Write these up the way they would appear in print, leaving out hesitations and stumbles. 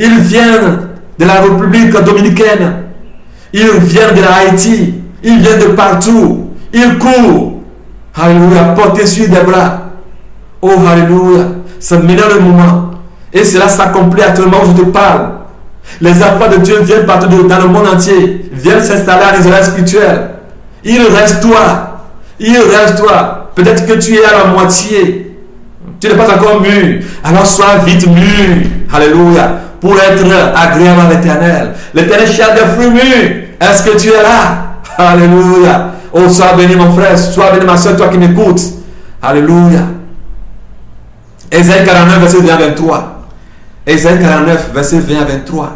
Ils viennent de la République dominicaine. Ils viennent de la Haïti. Ils viennent de partout. Ils courent. Alléluia. Portés sur des bras. Oh, alléluia. C'est maintenant le moment. Et cela s'accomplit actuellement où je te parle. Les enfants de Dieu viennent partout dans le monde entier. Viennent s'installer en Israël spirituel. Il reste toi. Il reste toi. Peut-être que tu es à la moitié. Tu n'es pas encore mûr. Alors sois vite mûr. Alléluia. Pour être agréable à l'Éternel. L'Éternel cherche des fruits mûrs. Est-ce que tu es là? Alléluia. Oh, sois béni mon frère. Sois béni ma soeur, toi qui m'écoutes. Alléluia. Ésaïe 49, verset 20 à 23. Ésaïe 49, verset 20 à 23.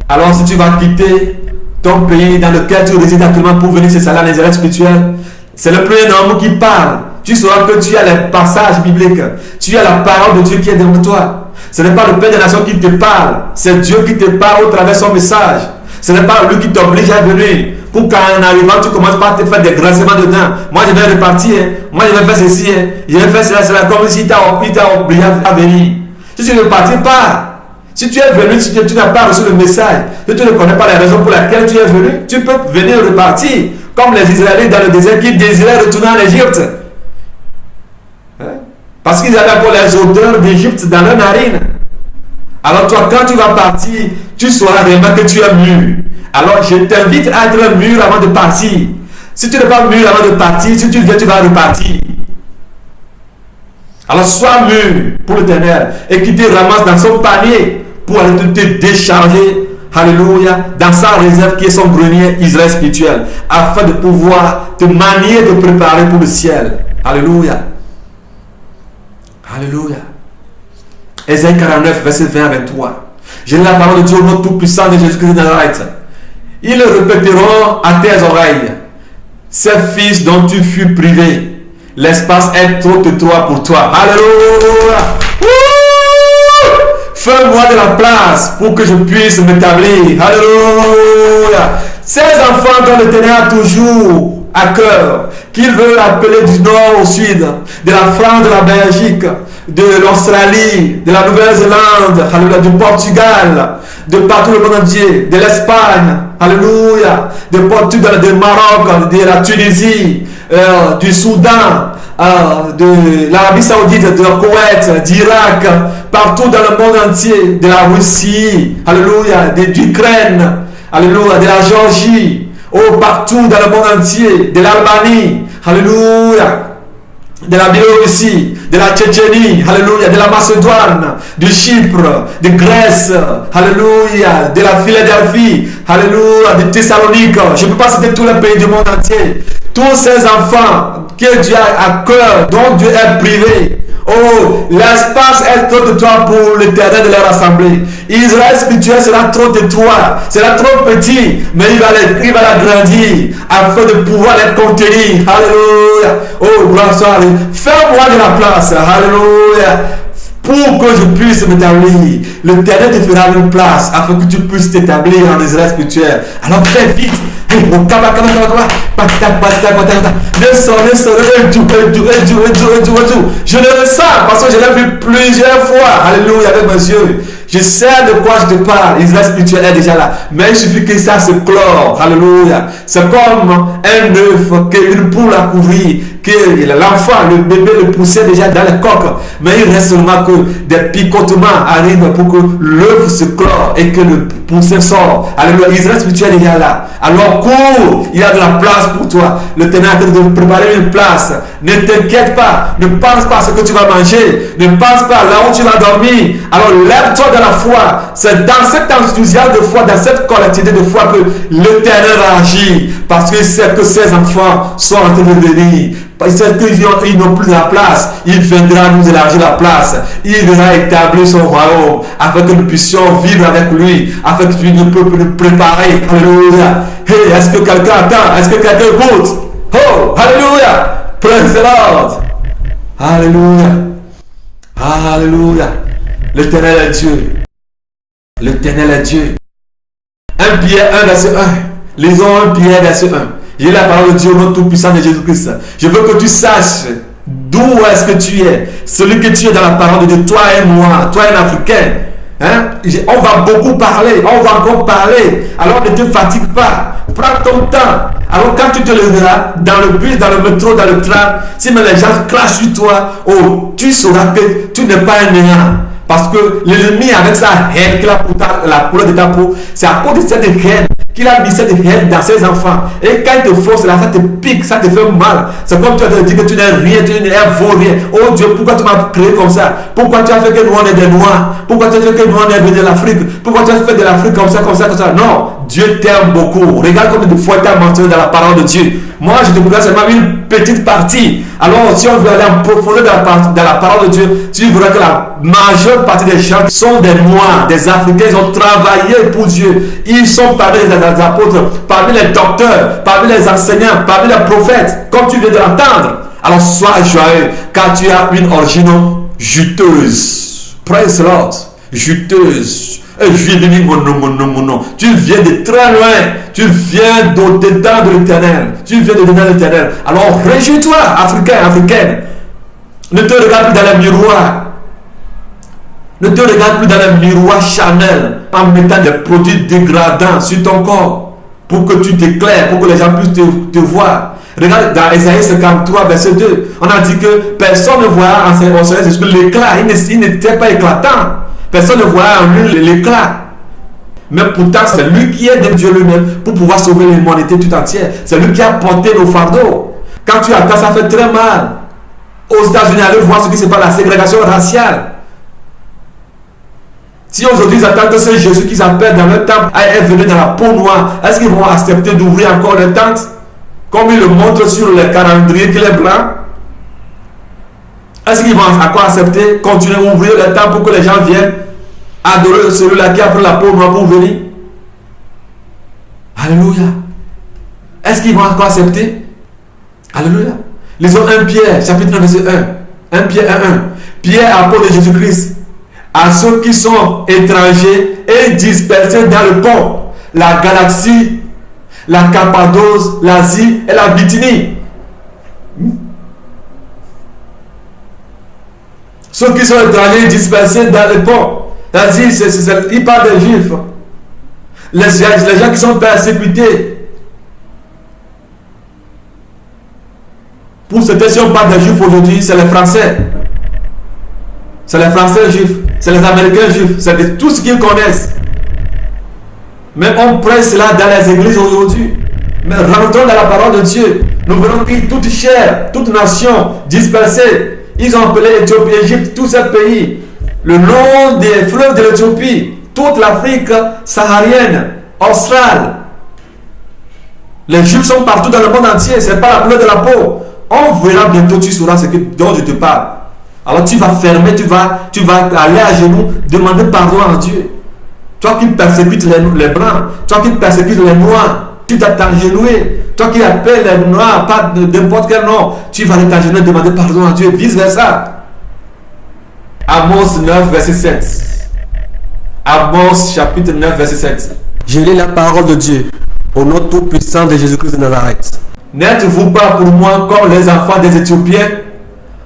Alors si tu vas quitter ton pays dans lequel tu résides actuellement pour venir s'installer en Israël spirituel, c'est le premier homme qui parle. Tu sauras que tu as les passages bibliques. Tu as la parole de Dieu qui est devant toi. Ce n'est pas le Père des Nations qui te parle. C'est Dieu qui te parle au travers de son message. Ce n'est pas lui qui t'oblige à venir. Pour qu'en arrivant, tu commences par te faire des grincements dedans. Moi, je vais repartir. Moi, je vais faire ceci. Je vais faire cela. Comme si il t'a obligé à venir. Si tu ne repartis pas, si tu es venu, si tu n'as pas reçu le message, si tu ne connais pas la raison pour laquelle tu es venu, tu peux venir repartir. Comme les Israélites dans le désert qui désiraient retourner en Égypte. Parce qu'ils avaient encore les odeurs d'Égypte dans leurs narines. Alors toi, quand tu vas partir, tu sauras vraiment que tu es mûr. Alors je t'invite à être mûr avant de partir. Si tu n'es pas mûr avant de partir, si tu viens, tu vas repartir. Alors sois mûr pour l'Éternel et qu'il te ramasse dans son panier pour aller te décharger, alléluia, dans sa réserve qui est son grenier Israël spirituel, afin de pouvoir te manier, de préparer pour le ciel. Alléluia. Alléluia. Ésaïe 49, verset 20 à 23. J'ai la parole de Dieu au nom tout-puissant de Jésus-Christ de Nazareth. Ils répéteront à tes oreilles: ces fils dont tu fus privé, l'espace est trop étroit pour toi. Alléluia. Fais-moi de la place pour que je puisse m'établir. Alléluia. Ces enfants dont l'Éternel a toujours à cœur, qu'il veut appeler du nord au sud, de la France, de la Belgique, de l'Australie, de la Nouvelle-Zélande, du Portugal, de partout le monde entier, de l'Espagne, alléluia, de Portugal, du Maroc, de la Tunisie, du Soudan, de l'Arabie Saoudite, de la Koweït, d'Irak, partout dans le monde entier, de la Russie, alléluia, d'Ukraine, alléluia, de la Géorgie, oh, partout dans le monde entier, de l'Albanie, alléluia, de la Biélorussie, de la Tchétchénie, alléluia, de la Macédoine, du Chypre, de Grèce, alléluia, de la Philadelphie, alléluia, de Thessalonique. Je ne peux pas citer tous les pays du monde entier. Tous ces enfants que Dieu a à cœur, dont Dieu est privé. Oh, l'espace est trop étroit pour l'Éternel de leur assemblée. Israël spirituel sera trop étroit, sera trop petit, mais il va l'agrandir afin de pouvoir les contenir. Alléluia. Oh, gloire soit à Dieu. Fais-moi de la place. Alléluia. Pour que je puisse m'établir. L'Éternel te fera une place afin que tu puisses t'établir en Israël spirituel. Alors fais vite. Je le ressens parce que je l'ai vu plusieurs fois. Alléluia, avec mes yeux. Je sais de quoi je te parle. Israël spirituel est déjà là. Mais il suffit que ça se clore. Alléluia. C'est comme un œuf qu'une poule a couvert. Que l'enfant, le bébé le poussait déjà dans le coq. Mais il reste seulement que des picotements arrivent pour que l'œuf se clore et que le poussin sort. Alléluia. Israël spirituel est déjà là. Alors cours. Il y a de la place pour toi. Le Ténèbre est en train de préparer une place. Ne t'inquiète pas. Ne pense pas à ce que tu vas manger. Ne pense pas là où tu vas dormir. Alors lève-toi dans la foi. C'est dans cet enthousiasme de foi, dans cette collectivité de foi que l'Éternel agit. Parce qu'il sait que ses enfants sont en train de venir. Parce qu'ils n'ont plus la place. Il viendra nous élargir la place. Il viendra établir son royaume afin que nous puissions vivre avec lui. Afin que tu nous peux nous préparer. Alléluia. Hey, est-ce que quelqu'un attend? Est-ce que quelqu'un écoute? Oh, alléluia. Praise the Lord. Alléluia. Alléluia. L'Éternel est Dieu. L'Éternel est Dieu. 1 Pierre 1 verset 1. Lisons 1 Pierre verset 1. J'ai la parole de Dieu au nom tout-puissant de Jésus-Christ. Je veux que tu saches d'où est-ce que tu es. Celui que tu es dans la parole de Dieu. Toi et moi. Toi un Africain. On va beaucoup parler, on va encore parler. Alors ne te fatigue pas. Prends ton temps. Alors quand tu te lèveras dans le bus, dans le métro, dans le tram, si même les gens clashent sur toi, oh, tu sauras que tu n'es pas un néant. Parce que l'ennemi, avec sa haine qu'il a pour la couleur de ta peau, c'est à cause de cette haine qu'il a mis cette haine dans ses enfants. Et quand il te force là, ça te pique, ça te fait mal. C'est comme tu as dit que tu n'es rien, tu n'es vaut rien. Oh Dieu, pourquoi tu m'as créé comme ça? Pourquoi tu as fait que nous on est des noirs? Pourquoi tu as fait que nous on est venus de l'Afrique? Pourquoi tu as fait de l'Afrique comme ça, comme ça, comme ça? Non, Dieu t'aime beaucoup. Regarde combien de fois tu as mentionné dans la parole de Dieu. Moi, je te présente seulement une petite partie. Alors, si on veut aller en profondeur dans la parole de Dieu, tu verras que la majeure partie des gens sont des Noirs, des Africains. Ils ont travaillé pour Dieu. Ils sont parmi les apôtres, parmi les docteurs, parmi les enseignants, parmi les prophètes, comme tu viens de l'entendre. Alors, sois joyeux, car tu as une origine juteuse. Praise the Lord. Juteuse. Tu viens de très loin. Tu viens d'au-dedans de l'éternel. Tu viens d'au-dedans de l'éternel. Alors réjouis-toi, Africain, Africaine. Ne te regarde plus dans le miroir. Ne te regarde plus dans le miroir charnel en mettant des produits dégradants sur ton corps pour que tu t'éclaires, pour que les gens puissent te voir. Regarde dans Ésaïe 53, verset 2. On a dit que personne ne voit en Seigneur Jésus l'éclat. Il n'était pas éclatant. Personne ne voit en lui l'éclat. Mais pourtant, c'est lui qui est de Dieu lui-même pour pouvoir sauver l'humanité tout entière. C'est lui qui a porté nos fardeaux. Quand tu attends, ça fait très mal. Aux États-Unis, allez voir ce qui se passe, la ségrégation raciale. Si aujourd'hui ils attendent que c'est Jésus qu'ils appellent dans leur temple est venu dans la peau noire, est-ce qu'ils vont accepter d'ouvrir encore les tentes comme il le montre sur les calendriers qu'il est blanc? Est-ce qu'ils vont encore accepter, continuer à ouvrir les tentes pour que les gens viennent adorer celui-là qui a pris la peau noire pour venir? Alléluia. Est-ce qu'ils vont encore accepter? Alléluia. Lisons 1 Pierre, chapitre 9, verset 1. 1 Pierre 1. Pierre, apôtre de Jésus-Christ, à ceux qui sont étrangers et dispersés dans le pont, la Galaxie, la Cappadoce, l'Asie et la Bithynie. Ceux qui sont étrangers et dispersés dans le pont. C'est-à-dire, il parle des Juifs. Les gens qui sont persécutés. Pour certains, si on parle des Juifs aujourd'hui, c'est les Français. C'est les Français juifs. C'est les Américains juifs. C'est de tout ce qu'ils connaissent. Mais on presse cela dans les églises aujourd'hui. Mais rentrons dans la parole de Dieu. Nous verrons que toute chair, toute nation dispersée, ils ont appelé Éthiopie, Égypte, tous ces pays. Le long des fleuves de l'Éthiopie, toute l'Afrique saharienne, australe. Les Juifs sont partout dans le monde entier. Ce n'est pas la couleur de la peau. On verra bientôt, tu sauras ce dont je te parle. Alors tu vas fermer, tu vas aller à genoux, demander pardon à Dieu. Toi qui persécutes les blancs, toi qui persécutes les noirs, tu dois t'agenouiller. Toi qui appelles les noirs, pas n'importe quel nom, tu vas aller t'agenouiller et demander pardon à Dieu, vice versa. Amos 9, verset 7. Amos chapitre 9, verset 7. Je lis la parole de Dieu au nom tout puissant de Jésus-Christ de Nazareth. N'êtes-vous pas pour moi comme les enfants des Éthiopiens,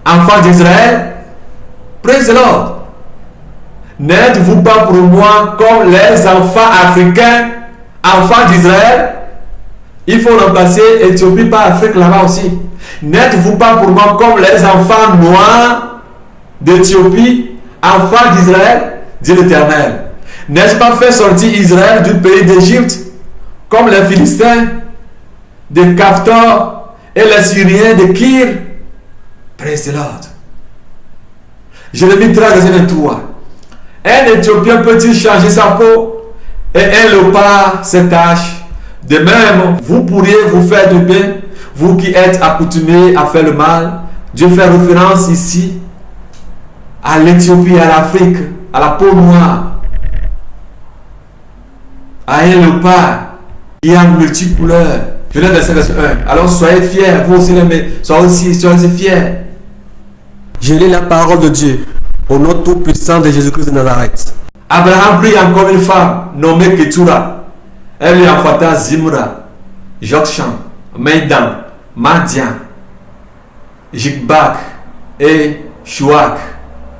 enfants d'Israël? Praise the Lord. N'êtes-vous pas pour moi comme les enfants africains, enfants d'Israël? Il faut remplacer Éthiopie par Afrique là-bas aussi. N'êtes-vous pas pour moi comme les enfants noirs d'Éthiopie, enfants d'Israël? Dit l'Éternel. N'ai-je pas fait sortir Israël du pays d'Égypte, comme les Philistins, de Caftor et les Syriens de Kir? Praise the Lord. Jérémie 13, verset 23. Un Éthiopien peut-il changer sa peau et un léopard ses taches? De même, vous pourriez vous faire du bien, vous qui êtes accoutumés à faire le mal. Dieu fait référence ici à l'Éthiopie, à l'Afrique, à la peau noire, à un léopard qui a multicouleur. Je l'ai verset 1. Alors soyez fiers, vous aussi soyez fiers. Je lis la parole de Dieu au nom tout puissant de Jésus-Christ de Nazareth. Abraham prit encore une femme nommée Ketura. Elle lui enfanta Zimra, Jokshan, Maidan, Madian, Jikbak et Shuak.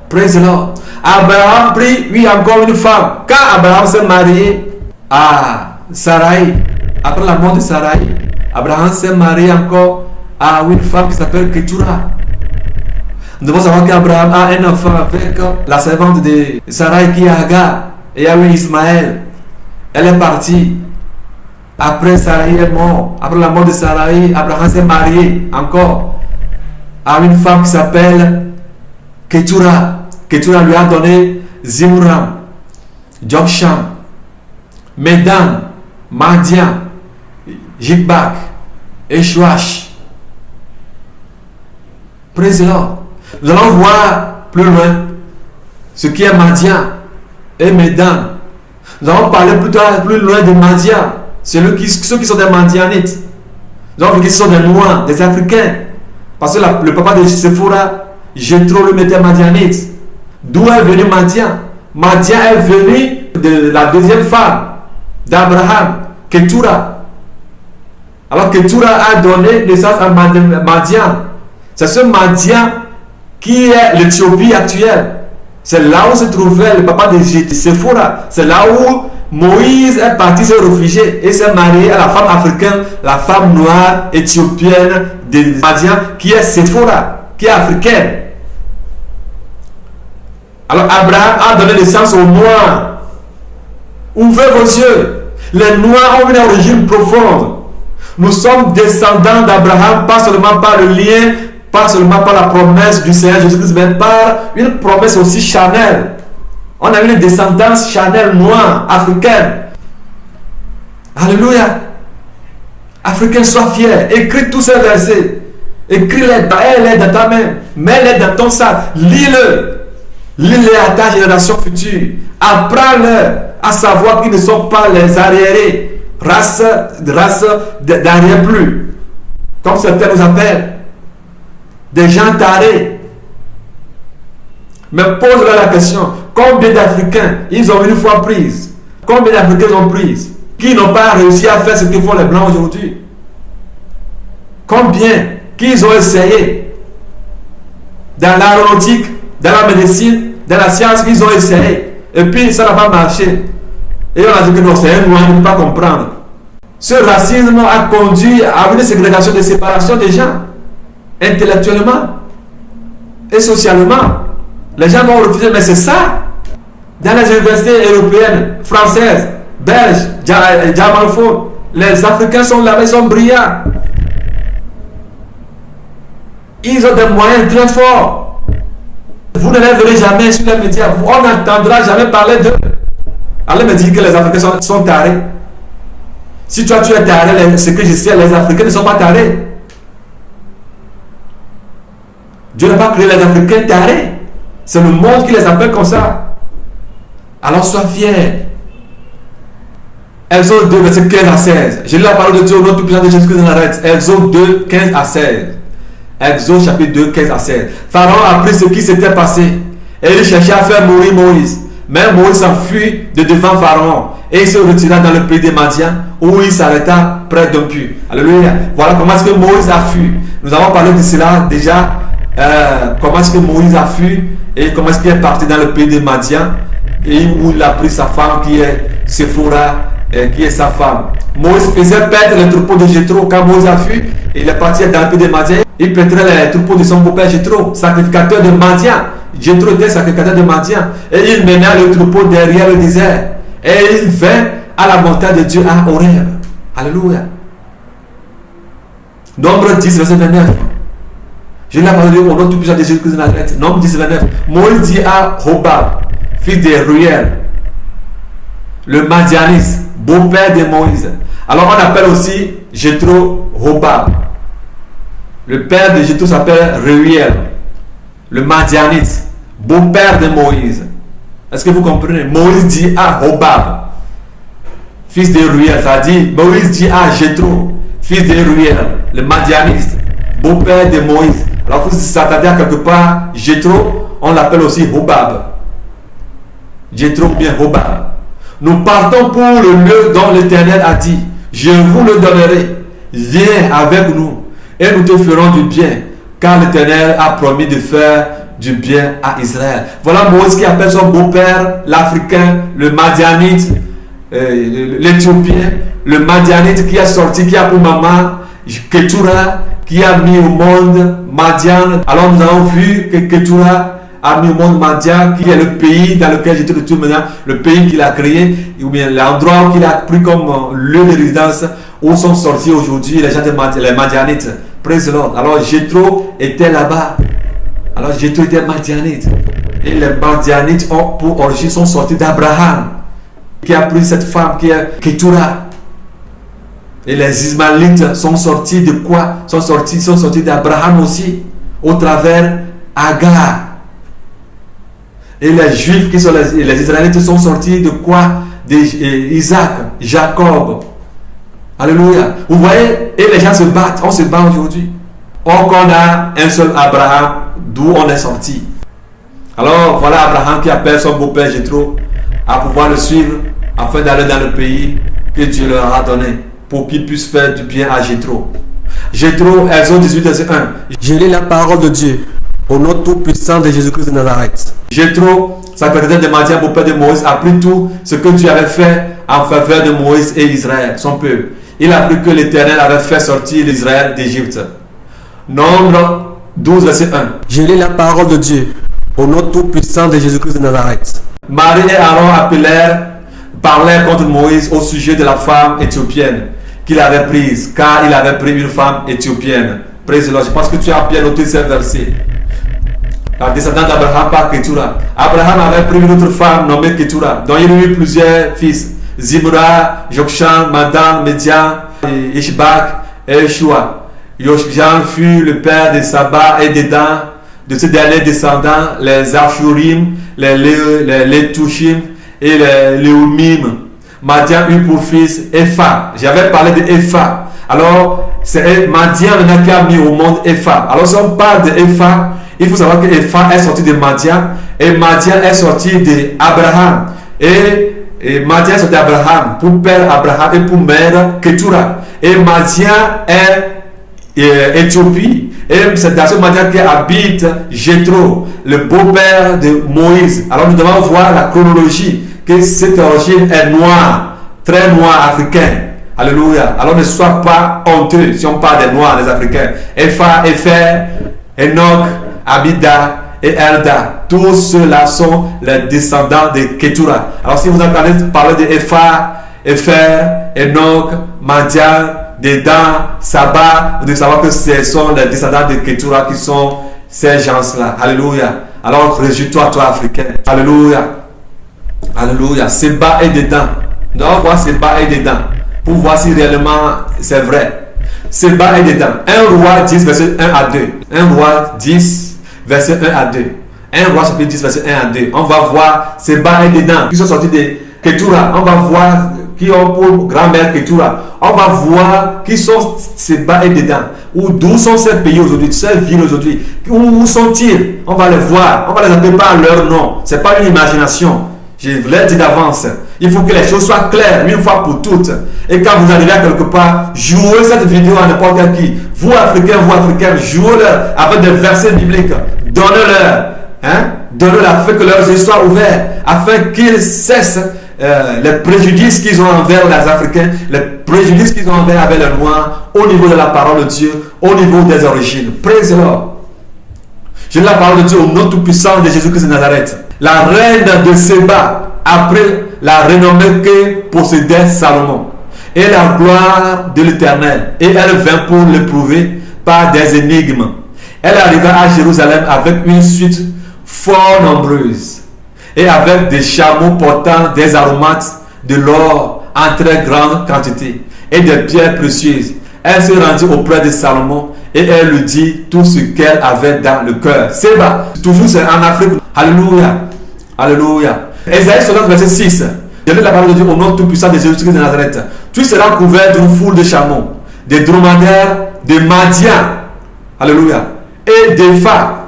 Praise the Lord. Abraham prit, oui, encore une femme. Quand Abraham s'est marié à Sarai, après la mort de Sarai, Abraham s'est marié encore à une femme qui s'appelle Ketura. Nous devons savoir qu'Abraham a un enfant avec la servante de Sarai qui est Hagar. Et il y a eu Ismaël. Elle est partie. Après Sarai est mort. Après la mort de Sarai, Abraham s'est marié encore à une femme qui s'appelle Ketura. Ketura lui a donné Zimram, Joksham, Medan, Madian, Jikbak et Shuash. Praise the Lord. Nous allons voir plus loin ce qui est Madian et Medan. Nous allons parler plus loin de Madian. Ceux qui sont des Madianites. Nous allons voir qu'ils sont des Noirs, des Africains. Parce que le papa de Séphora, Jéthro, le mettait Madianite. D'où est venu Madian? Madian est venu de la deuxième femme d'Abraham, Ketura. Alors Ketura a donné naissance à Madian. C'est ce Madian qui est l'Éthiopie actuelle. C'est là où se trouvait le papa de Séphora. C'est là où Moïse est parti se réfugier et s'est marié à la femme africaine, la femme noire éthiopienne de Madian, qui est Séphora, qui est africaine. Alors Abraham a donné naissance aux Noirs. Ouvrez vos yeux. Les Noirs ont une origine profonde. Nous sommes descendants d'Abraham, pas seulement par le lien, pas seulement par la promesse du Seigneur Jésus-Christ, mais par une promesse aussi charnelle. On a une descendance charnelle noire, africaine. Alléluia. Africain, sois fier. Écris tous ces versets. Écris-les, mets-les dans ta main. Mets-les dans ton sac. Lis-le. Lis-les à ta génération future. Apprends-leur à savoir qu'ils ne sont pas les arriérés. Race d'arrière plus. Comme certains nous appellent. Des gens tarés. Mais pose-leur la question. Combien d'Africains ils ont une fois prise? Combien d'Africains ont prise? Qui n'ont pas réussi à faire ce que font les Blancs aujourd'hui? Combien qu'ils ont essayé? Dans l'aéronautique, dans la médecine, dans la science, ils ont essayé. Et puis ça n'a pas marché. Et on a dit que non, c'est un noir, il ne peut pas comprendre. Ce racisme a conduit à une ségrégation, de séparation des gens. Intellectuellement et socialement. Les gens vont refuser, mais c'est ça. Dans les universités européennes, françaises, belges, germanophones, les Africains sont là, ils sont brillants. Ils ont des moyens très forts. Vous ne les verrez jamais sur les médias. On n'entendra jamais parler d'eux. Allez me dire que les Africains sont tarés. Si toi tu es taré, ce que je sais, les Africains ne sont pas tarés. Dieu n'a pas créé les Africains tarés. C'est le monde qui les appelle comme ça. Alors sois fier. Exode 2, verset 15 à 16. Je lis la parole de Dieu au nom tout puissant de Jésus-Christ de Nazareth. Exode 2, 15 à 16. Exode chapitre 2, 15 à 16. Pharaon a appris ce qui s'était passé. Et il cherchait à faire mourir Moïse. Mais Moïse s'enfuit de devant Pharaon. Et il se retira dans le pays des Madians, où il s'arrêta près d'un puits. Alléluia. Voilà comment est-ce que Moïse a fui. Nous avons parlé de cela déjà. Comment est-ce que Moïse a fui et comment est-ce qu'il est parti dans le pays des Madians et où il a pris sa femme qui est Séphora, qui est sa femme. Moïse faisait perdre les troupeaux de Jéthro. Quand Moïse a fui, il est parti dans le pays des Madians. Il perdrait les troupeaux de son beau-père Jéthro, sacrificateur de Madian. Jéthro était sacrificateur de Madian. Et il menait le troupeau derrière le désert. Et il vint à la montagne de Dieu à Horeb. Alléluia. Nombre 10, verset 29. Je l'ai parlé au nom tout puissant de Jésus-Christ de Nazareth. Nombre 10, 29. Moïse dit à Hobab, fils de Ruel, le Madianiste, beau-père de Moïse. Alors on appelle aussi Jéthro Hobab. Le père de Jéthro s'appelle Ruel, le Madianiste, beau-père de Moïse. Est-ce que vous comprenez? Moïse dit à Hobab, fils de Ruel, ça dit, Moïse dit à Jéthro, fils de Ruel, le Madianiste, beau-père de Moïse. Alors vous s'attendez à quelque part, Jéthro, on l'appelle aussi Hobab. Jéthro ou bien Hobab. Nous partons pour le lieu dont l'Éternel a dit, je vous le donnerai, viens avec nous et nous te ferons du bien, car l'Éternel a promis de faire du bien à Israël. Voilà Moïse qui appelle son beau-père, l'Africain, le Madianite, l'Éthiopien, le Madianite qui a sorti, qui a pour maman Ketura, qui a mis au monde Madian. Alors nous avons vu que Ketura a mis au monde Madian, qui est le pays dans lequel j'étais de tout maintenant, le pays qu'il a créé, ou bien l'endroit qu'il a pris comme lieu de résidence, où sont sortis aujourd'hui les gens les Madianites. Praise the Lord. Alors Jéthro était là-bas. Alors Jéthro était Madianite. Et les Madianites pour origine sont sortis d'Abraham, qui a pris cette femme qui est Ketura. Et les Ismaélites sont sortis de quoi? Sont sortis d'Abraham aussi, au travers Agar. Et les Juifs qui sont les Israélites sont sortis de quoi? D'Isaac, Jacob. Alléluia. Vous voyez, et les gens se battent, on se bat aujourd'hui. Or qu'on a un seul Abraham, d'où on est sorti. Alors voilà Abraham qui appelle son beau-père Jéthro à pouvoir le suivre afin d'aller dans le pays que Dieu leur a donné pour qu'ils puissent faire du bien à Jéthro. Jéthro, Exode 18, verset 1. Je lis la parole de Dieu au nom tout-puissant de Jésus-Christ de Nazareth. Jéthro, secrétaire de Madian, beau-père de Moïse, a pris tout ce que Dieu avait fait en faveur de Moïse et Israël, son peuple. Il a appris que l'Éternel avait fait sortir l'Israël d'Égypte. Nombre 12, verset 1. Je lis la parole de Dieu au nom tout-puissant de Jésus-Christ de Nazareth. Marie et Aaron parlaient contre Moïse au sujet de la femme éthiopienne qu'il avait prise, car il avait pris une femme éthiopienne. Praise the Lord. Je pense que tu as bien noté ces versets. La descendante d'Abraham par Ketura. Abraham avait pris une autre femme nommée Ketura, dont il eut plusieurs fils. Zimra, Jokshan, Madan, Médian, Ishbak et Yeshua. Jokshan fut le père de Saba et d'Edan. De ces derniers descendants, les Ashurim, les Letushim et les Leumim. Madian eut pour fils Epha. J'avais parlé de Epha. Alors, c'est Madian qui a mis au monde Epha. Alors, si on parle de Epha, il faut savoir que Epha est sorti de Madian et Madian est sorti d'Abraham. Et Madian est sorti d'Abraham pour père Abraham et pour mère Ketura. Et Madian est Éthiopie. Et c'est dans ce Madian qui habite Jéthro, le beau-père de Moïse. Alors nous devons voir la chronologie, que cette origine est noire, très noire, africaine. Alléluia. Alors ne sois pas honteux si on parle des noirs, des africains. Epha, Epher, Enoch, Abida et Elda. Tous ceux-là sont les descendants de Ketura. Alors si vous entendez parler de Epha, Epher, Enoch, Madian, Dedan, Saba, vous devez savoir que ce sont les descendants de Ketura qui sont ces gens-là. Alléluia. Alors réjouis-toi, toi Africain. Alléluia. Alléluia. Seba et Dedan. Nous allons voir Seba et Dedan pour voir si réellement c'est vrai. Seba et Dedan. 1 roi 10, verset 1 à 2. 1 roi 10, verset 1 à 2. 1 roi chapitre 10, verset 1 à 2. On va voir Seba et Dedan qui sont sortis de Ketura. On va voir qui ont pour grand-mère Ketura. On va voir qui sont Seba et Dedan. D'où sont ces pays aujourd'hui, ces villes aujourd'hui. Où sont-ils? On va les voir. On va les appeler par leur nom. Ce n'est pas une imagination. Je vous l'ai dit d'avance. Il faut que les choses soient claires une fois pour toutes. Et quand vous arrivez à quelque part, jouez cette vidéo à n'importe qui. Vous Africains, jouez-leur avec des versets bibliques. Donnez-leur. Donnez-leur afin que leurs yeux soient ouverts. Afin qu'ils cessent les préjudices qu'ils ont envers les Africains, les préjudices qu'ils ont envers les Noirs au niveau de la parole de Dieu, au niveau des origines. Praise the Lord. Je lis la parole de Dieu au nom tout-puissant de Jésus-Christ de Nazareth. La reine de Séba a pris la renommée que possédait Salomon et la gloire de l'Éternel. Et elle vint pour l'éprouver par des énigmes. Elle arriva à Jérusalem avec une suite fort nombreuse et avec des chameaux portant des aromates, de l'or en très grande quantité et des pierres précieuses. Elle se rendit auprès de Salomon et elle lui dit tout ce qu'elle avait dans le cœur. Séba, toujours c'est en Afrique. Alléluia. Alléluia. Ésaïe 60, verset 6. Je lis la parole de Dieu au nom tout-puissant de Jésus-Christ de Nazareth. Tu seras couvert d'une foule de chameaux, de dromadaires, de Madian. Alléluia. Et d'Epha.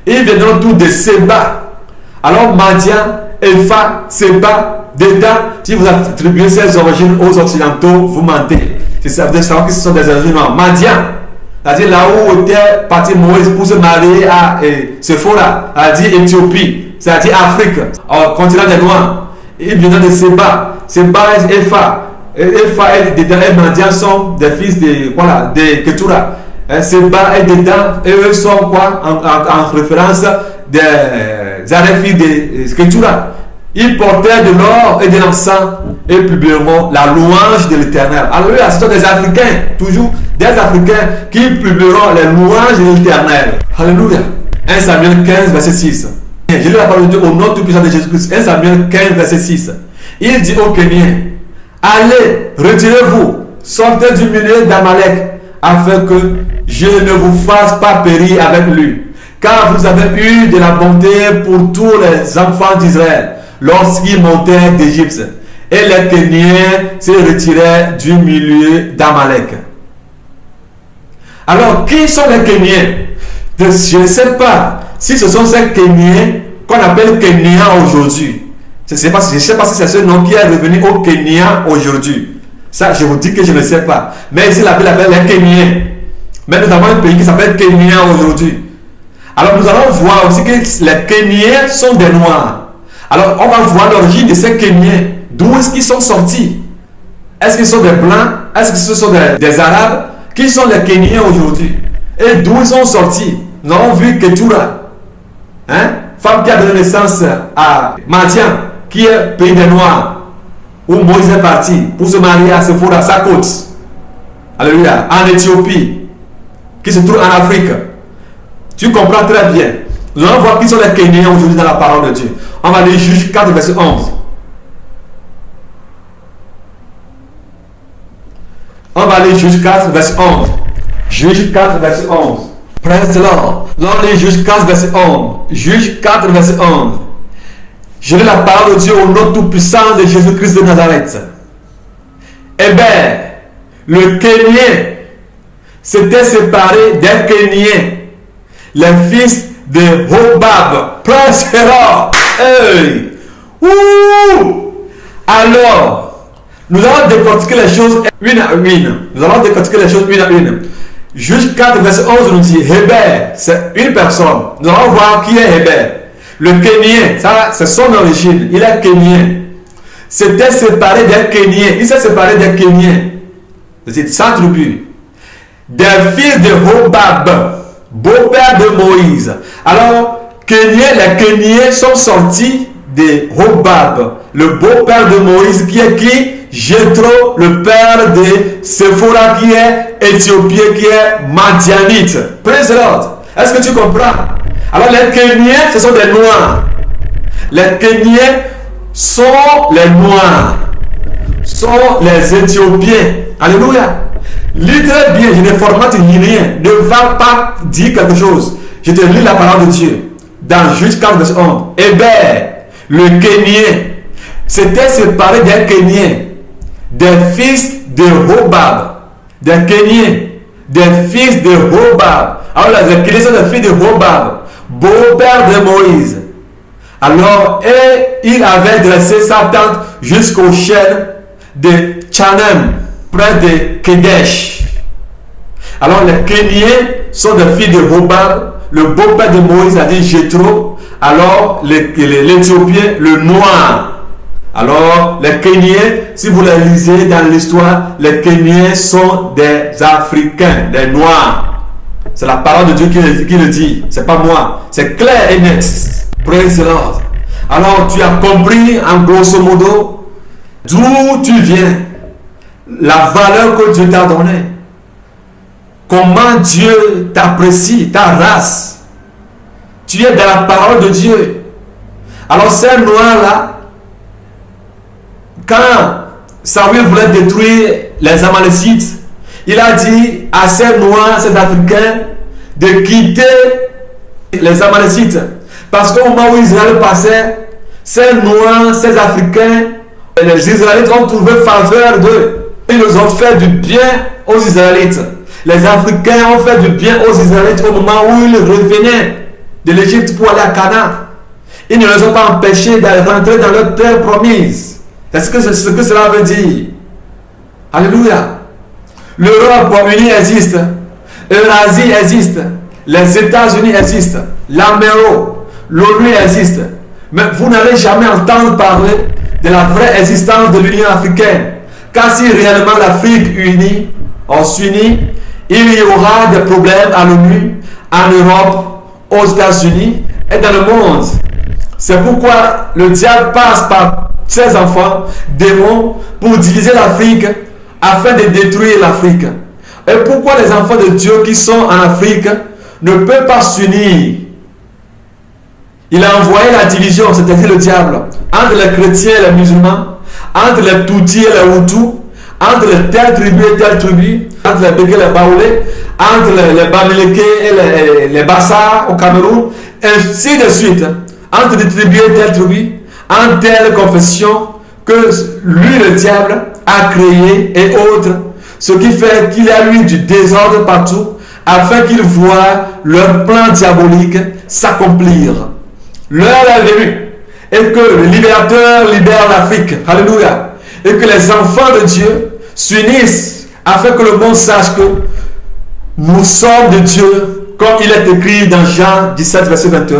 Ils viendront tous de Séba. Alors Madian, Epha, Séba, Dedan. Si vous attribuez ces origines aux Occidentaux, vous mentez. Vous devez savoir que ce sont des origines noires. Madian. C'est-à-dire là où était parti Moïse pour se marier à Sephora, c'est-à-dire Éthiopie, c'est-à-dire Afrique, au continent des Noirs. Il venait de Seba. Seba et Epha. Epha et dedans, et Mandian sont des fils de Ketura. Seba est dedans, et eux sont quoi en référence des arrêts de Ketura. Ils portaient de l'or et de l'encens et publieront la louange de l'Éternel. Alléluia, ce sont des Africains, toujours des Africains qui publieront les louanges de l'Éternel. Alléluia. 1 Samuel 15, verset 6. Je lis la parole de Dieu au nom tout puissant de Jésus-Christ. 1 Samuel 15, verset 6. Il dit aux Kéniens, allez, retirez-vous, sortez du milieu d'Amalek, afin que je ne vous fasse pas périr avec lui. Car vous avez eu de la bonté pour tous les enfants d'Israël lorsqu'ils montaient d'Égypte. Et les Kéniens se retiraient du milieu d'Amalek. Alors, qui sont les Kéniens? Je ne sais pas si ce sont ces Kéniens qu'on appelle Kéniens aujourd'hui. Je ne sais pas si c'est ce nom qui est revenu au Kenya aujourd'hui. Ça, je vous dis que je ne sais pas. Mais ici, la Bible appelle les Kéniens. Mais nous avons un pays qui s'appelle Kenya aujourd'hui. Alors, nous allons voir aussi que les Kéniens sont des Noirs. Alors, on va voir l'origine de ces Kéniens. D'où est-ce qu'ils sont sortis? Est-ce qu'ils sont des Blancs? Est-ce que ce sont des Arabes? Qui sont les Kéniens aujourd'hui? Et d'où ils sont sortis? Nous avons vu Ketura, femme qui a donné naissance à Madian, qui est pays des Noirs, où Moïse est parti pour se marier à Sephora, sa côte. Alléluia. En Éthiopie, qui se trouve en Afrique. Tu comprends très bien. Nous allons voir qui sont les Kéniens aujourd'hui dans la parole de Dieu. On va lire Juge 4, verset 11. On va lire Juge 4, verset 11. Juge 4, verset 11. Praise the Lord. On lit Juge 4, verset 11. Juge 4, verset 11. Je lis la parole de Dieu au nom tout-puissant de Jésus-Christ de Nazareth. Eh bien, le Kénien s'était séparé des Kéniens, les fils de Hobab. Praise the Lord. Hey. Ouh. Alors, nous allons décortiquer les choses une à une. Nous allons décortiquer les choses une à une. Juge 4, verset 11 nous dit Héber, c'est une personne. Nous allons voir qui est Héber. Le Kénien, ça c'est son origine. Il est Kénien. C'était séparé des Kéniens. Il s'est séparé des Kéniens. C'est 100 tribus. Des fils de Hobab, beau-père de Moïse. Alors, les Kéniens sont sortis de Hobab, le beau-père de Moïse, qui est qui? Jéthro, le père de Sephora, qui est éthiopien, qui est madianite. Praise the Lord. Est-ce que tu comprends? Alors les Kéniens, ce sont des Noirs. Les Kéniens sont les Noirs. Sont les Éthiopiens. Alléluia. Lis très bien, je ne formate ni rien. Ne va pas dire quelque chose. Je te lis la parole de Dieu. Dans Juge 4, verset 11. Héber, le Kénien, s'était séparé des Kéniens, des fils de Hobab. Des Kéniens, des fils de Hobab. Alors les Kéniens sont des fils de Hobab, beau-père de Moïse. Alors, et il avait dressé sa tente jusqu'au chêne de Tchanem, près de Kedesh. Alors les Kéniens sont des fils de Hobab, le beau-père de Moïse a dit Jéthro. Alors l'Éthiopien, le noir. Alors les Kéniens, si vous les lisez dans l'histoire, les Kéniens sont des Africains, des Noirs. C'est la parole de Dieu qui le dit. C'est pas moi. C'est clair et net. Praise the Lord. Alors tu as compris en grosso modo d'où tu viens, la valeur que Dieu t'a donnée, comment Dieu t'apprécie, ta race. Tu es dans la parole de Dieu. Alors ces noirs-là, quand Samuel voulait détruire les Amalécites, il a dit à ces noirs, ces Africains, de quitter les Amalécites. Parce qu'au moment où Israël passait, ces noirs, ces Africains, les Israélites ont trouvé faveur d'eux. Ils nous ont fait du bien aux Israélites. Les Africains ont fait du bien aux Israélites au moment où ils revenaient de l'Égypte pour aller à Canaan. Ils ne les ont pas empêchés d'aller rentrer dans leur terre promise. C'est ce que cela veut dire. Alléluia. L'Europe unie existe. L'Asie existe, les États-Unis existent, l'AMEO, l'ONU existe. Mais vous n'allez jamais entendre parler de la vraie existence de l'Union africaine. Car si réellement l'Afrique unie, on s'unit, il y aura des problèmes à l'ONU, en Europe, aux États-Unis et dans le monde. C'est pourquoi le diable passe par ses enfants, démons, pour diviser l'Afrique afin de détruire l'Afrique. Et pourquoi les enfants de Dieu qui sont en Afrique ne peuvent pas s'unir? Il a envoyé la division, c'est-à-dire le diable, entre les chrétiens et les musulmans, entre les Tutsis et les Hutus, entre les telle tribu et telle tribu, entre les Bégués et les Baoulés, entre les Bamileke et les Bassa au Cameroun, ainsi de suite, entre les tribus et telle tribu, en telle confession que lui, le diable, a créé et autres, ce qui fait qu'il y a lui du désordre partout, afin qu'ils voient leur plan diabolique s'accomplir. L'heure est venue et que le libérateur libère l'Afrique. Alléluia. Et que les enfants de Dieu s'unissent afin que le monde sache que nous sommes de Dieu, comme il est écrit dans Jean 17, verset 21.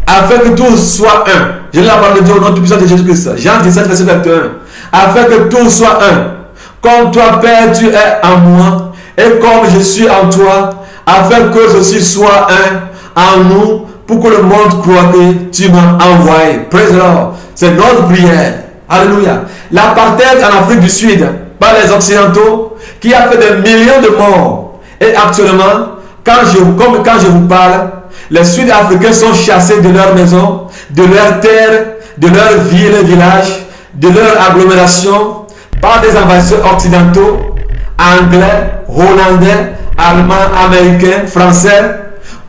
Afin que tous soient un. Je lis la parole de Dieu au nom tout-puissant de Jésus-Christ. Jean 17, verset 21. Afin que tous soient un. Comme toi, Père, tu es en moi, et comme je suis en toi, afin que ceci soit un en nous, pour que le monde croit que tu m'as envoyé. Praise the Lord. C'est notre prière. Alléluia. L'apartheid en Afrique du Sud, par les Occidentaux, qui a fait des millions de morts. Et actuellement, quand je vous parle, les Sud-Africains sont chassés de leur maison, de leur terre, de leur ville et village, de leur agglomération, par des envahisseurs occidentaux, anglais, hollandais, allemands, américains, français.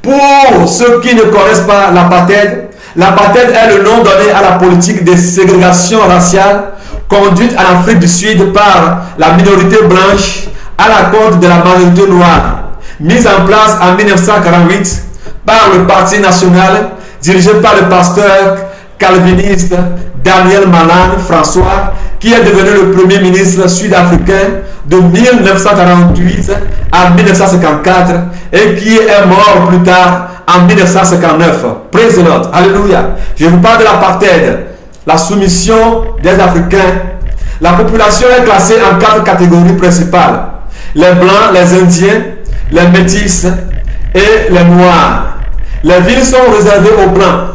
Pour ceux qui ne connaissent pas l'apartheid, l'apartheid est le nom donné à la politique de ségrégation raciale conduite en Afrique du Sud par la minorité blanche à la compte de la majorité noire, mise en place en 1948 par le Parti national dirigé par le pasteur calviniste Daniel Malan François, qui est devenu le premier ministre sud-africain de 1948 à 1954 et qui est mort plus tard en 1959. Praise the Lord. Alléluia. Je vous parle de l'apartheid, la soumission des Africains. La population est classée en 4 catégories principales. Les Blancs, les Indiens, les Métis et les Noirs. Les villes sont réservées aux Blancs.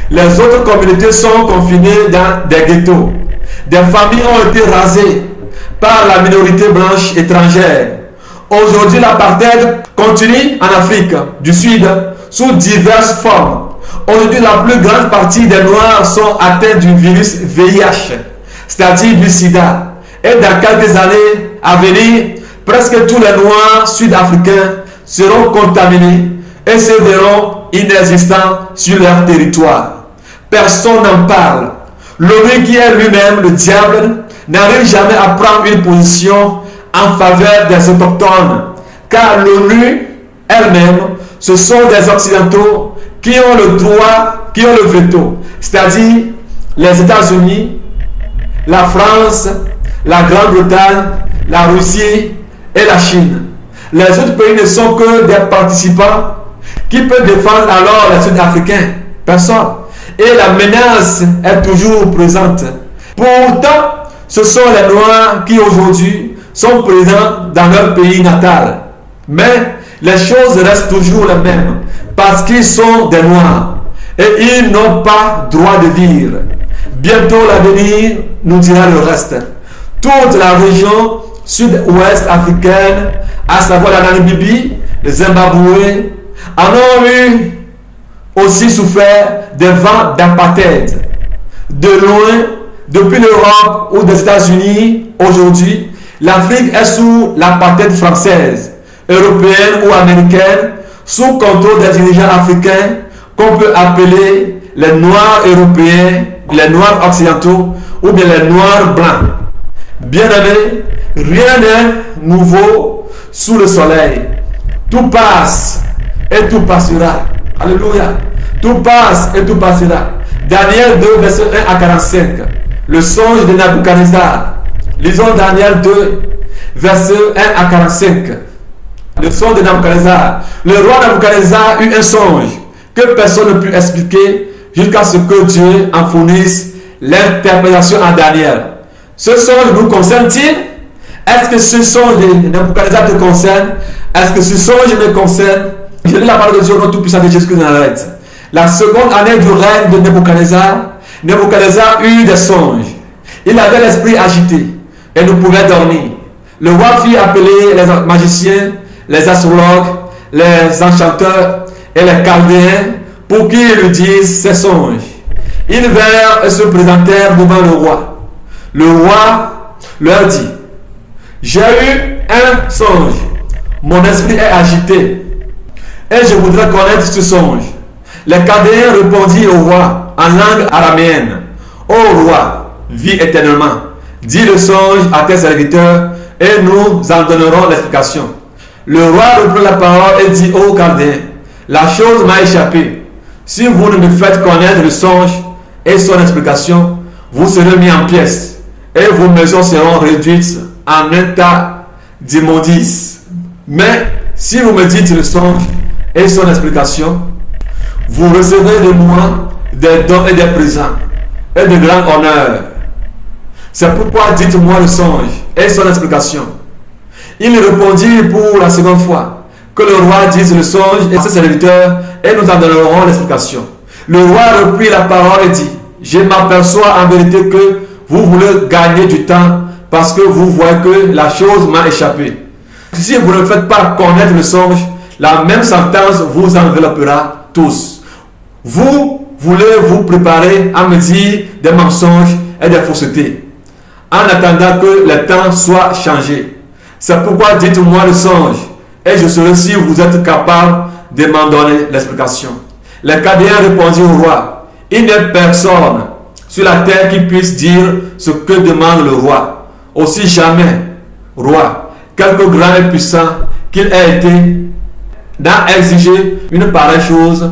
Les autres communautés sont confinées dans des ghettos. Des familles ont été rasées par la minorité blanche étrangère. Aujourd'hui, l'apartheid continue en Afrique du Sud sous diverses formes. Aujourd'hui, la plus grande partie des Noirs sont atteints du virus VIH, c'est-à-dire du sida. Et dans quelques années à venir, presque tous les Noirs sud-africains seront contaminés et se verront inexistants sur leur territoire. Personne n'en parle. L'ONU, qui est lui-même le diable, n'arrive jamais à prendre une position en faveur des autochtones, car l'ONU elle-même, ce sont des Occidentaux qui ont le droit, qui ont le veto, c'est-à-dire les États-Unis, la France, la Grande-Bretagne, la Russie et la Chine. Les autres pays ne sont que des participants. Qui peut défendre alors les Sud-Africains? Personne. Et la menace est toujours présente. Pourtant, ce sont les Noirs qui aujourd'hui sont présents dans leur pays natal. Mais les choses restent toujours les mêmes parce qu'ils sont des Noirs et ils n'ont pas droit de vivre. Bientôt l'avenir nous dira le reste. Toute la région sud-ouest africaine, à savoir la Namibie, le Zimbabwe, en ont eu aussi souffert des vents d'apartheid. De loin, depuis l'Europe ou des États-Unis, aujourd'hui, l'Afrique est sous l'apartheid française, européenne ou américaine, sous contrôle des dirigeants africains qu'on peut appeler les Noirs européens, les Noirs occidentaux ou bien les Noirs blancs. Bien-aimés, rien n'est nouveau sous le soleil. Tout passe et tout passera. Alléluia. Tout passe et tout passera. Daniel 2, verset 1 à 45. Le songe de Nabuchodonosor. Lisons Daniel 2, verset 1 à 45. Le songe de Nabuchodonosor. Le roi Nabuchodonosor eut un songe que personne ne put expliquer jusqu'à ce que Dieu en fournisse l'interprétation à Daniel. Ce songe nous concerne-t-il? Est-ce que ce songe de Nabuchodonosor te concerne? Est-ce que ce songe me concerne? Je lis la parole de Dieu au nom tout-puissant de Jésus-Christ de Nazareth. La seconde année du règne de Nabuchodonosor, Nabuchodonosor eut des songes. Il avait l'esprit agité et ne pouvait dormir. Le roi fit appeler les magiciens, les astrologues, les enchanteurs et les chaldéens pour qu'ils lui disent ses songes. Ils vinrent et se présentèrent devant le roi. Le roi leur dit: j'ai eu un songe, mon esprit est agité et je voudrais connaître ce songe. Les chaldéens répondirent au roi en langue araméenne: ô roi, vis éternellement, dis le songe à tes serviteurs et nous en donnerons l'explication. Le roi reprit la parole et dit aux Chaldéens: la chose m'a échappé. Si vous ne me faites connaître le songe et son explication, vous serez mis en pièces et vos maisons seront réduites en un tas d'immondices. Mais si vous me dites le songe et son explication, vous recevrez de moi des dons et des présents et de grands honneurs. C'est pourquoi dites-moi le songe et son explication. Il répondit pour la seconde fois: que le roi dise le songe à ses serviteurs et nous en donnerons l'explication. Le roi reprit la parole et dit: je m'aperçois en vérité que vous voulez gagner du temps parce que vous voyez que la chose m'a échappé. Si vous ne faites pas connaître le songe, la même sentence vous enveloppera tous. Vous voulez vous préparer à me dire des mensonges et des faussetés en attendant que le temps soit changé. C'est pourquoi dites-moi le songe et je saurai si vous êtes capable de m'en donner l'explication. Les Chaldéens répondirent au roi: il n'y a personne sur la terre qui puisse dire ce que demande le roi. Aussi jamais, roi, quelque grand et puissant qu'il ait été, n'a exigé une pareille chose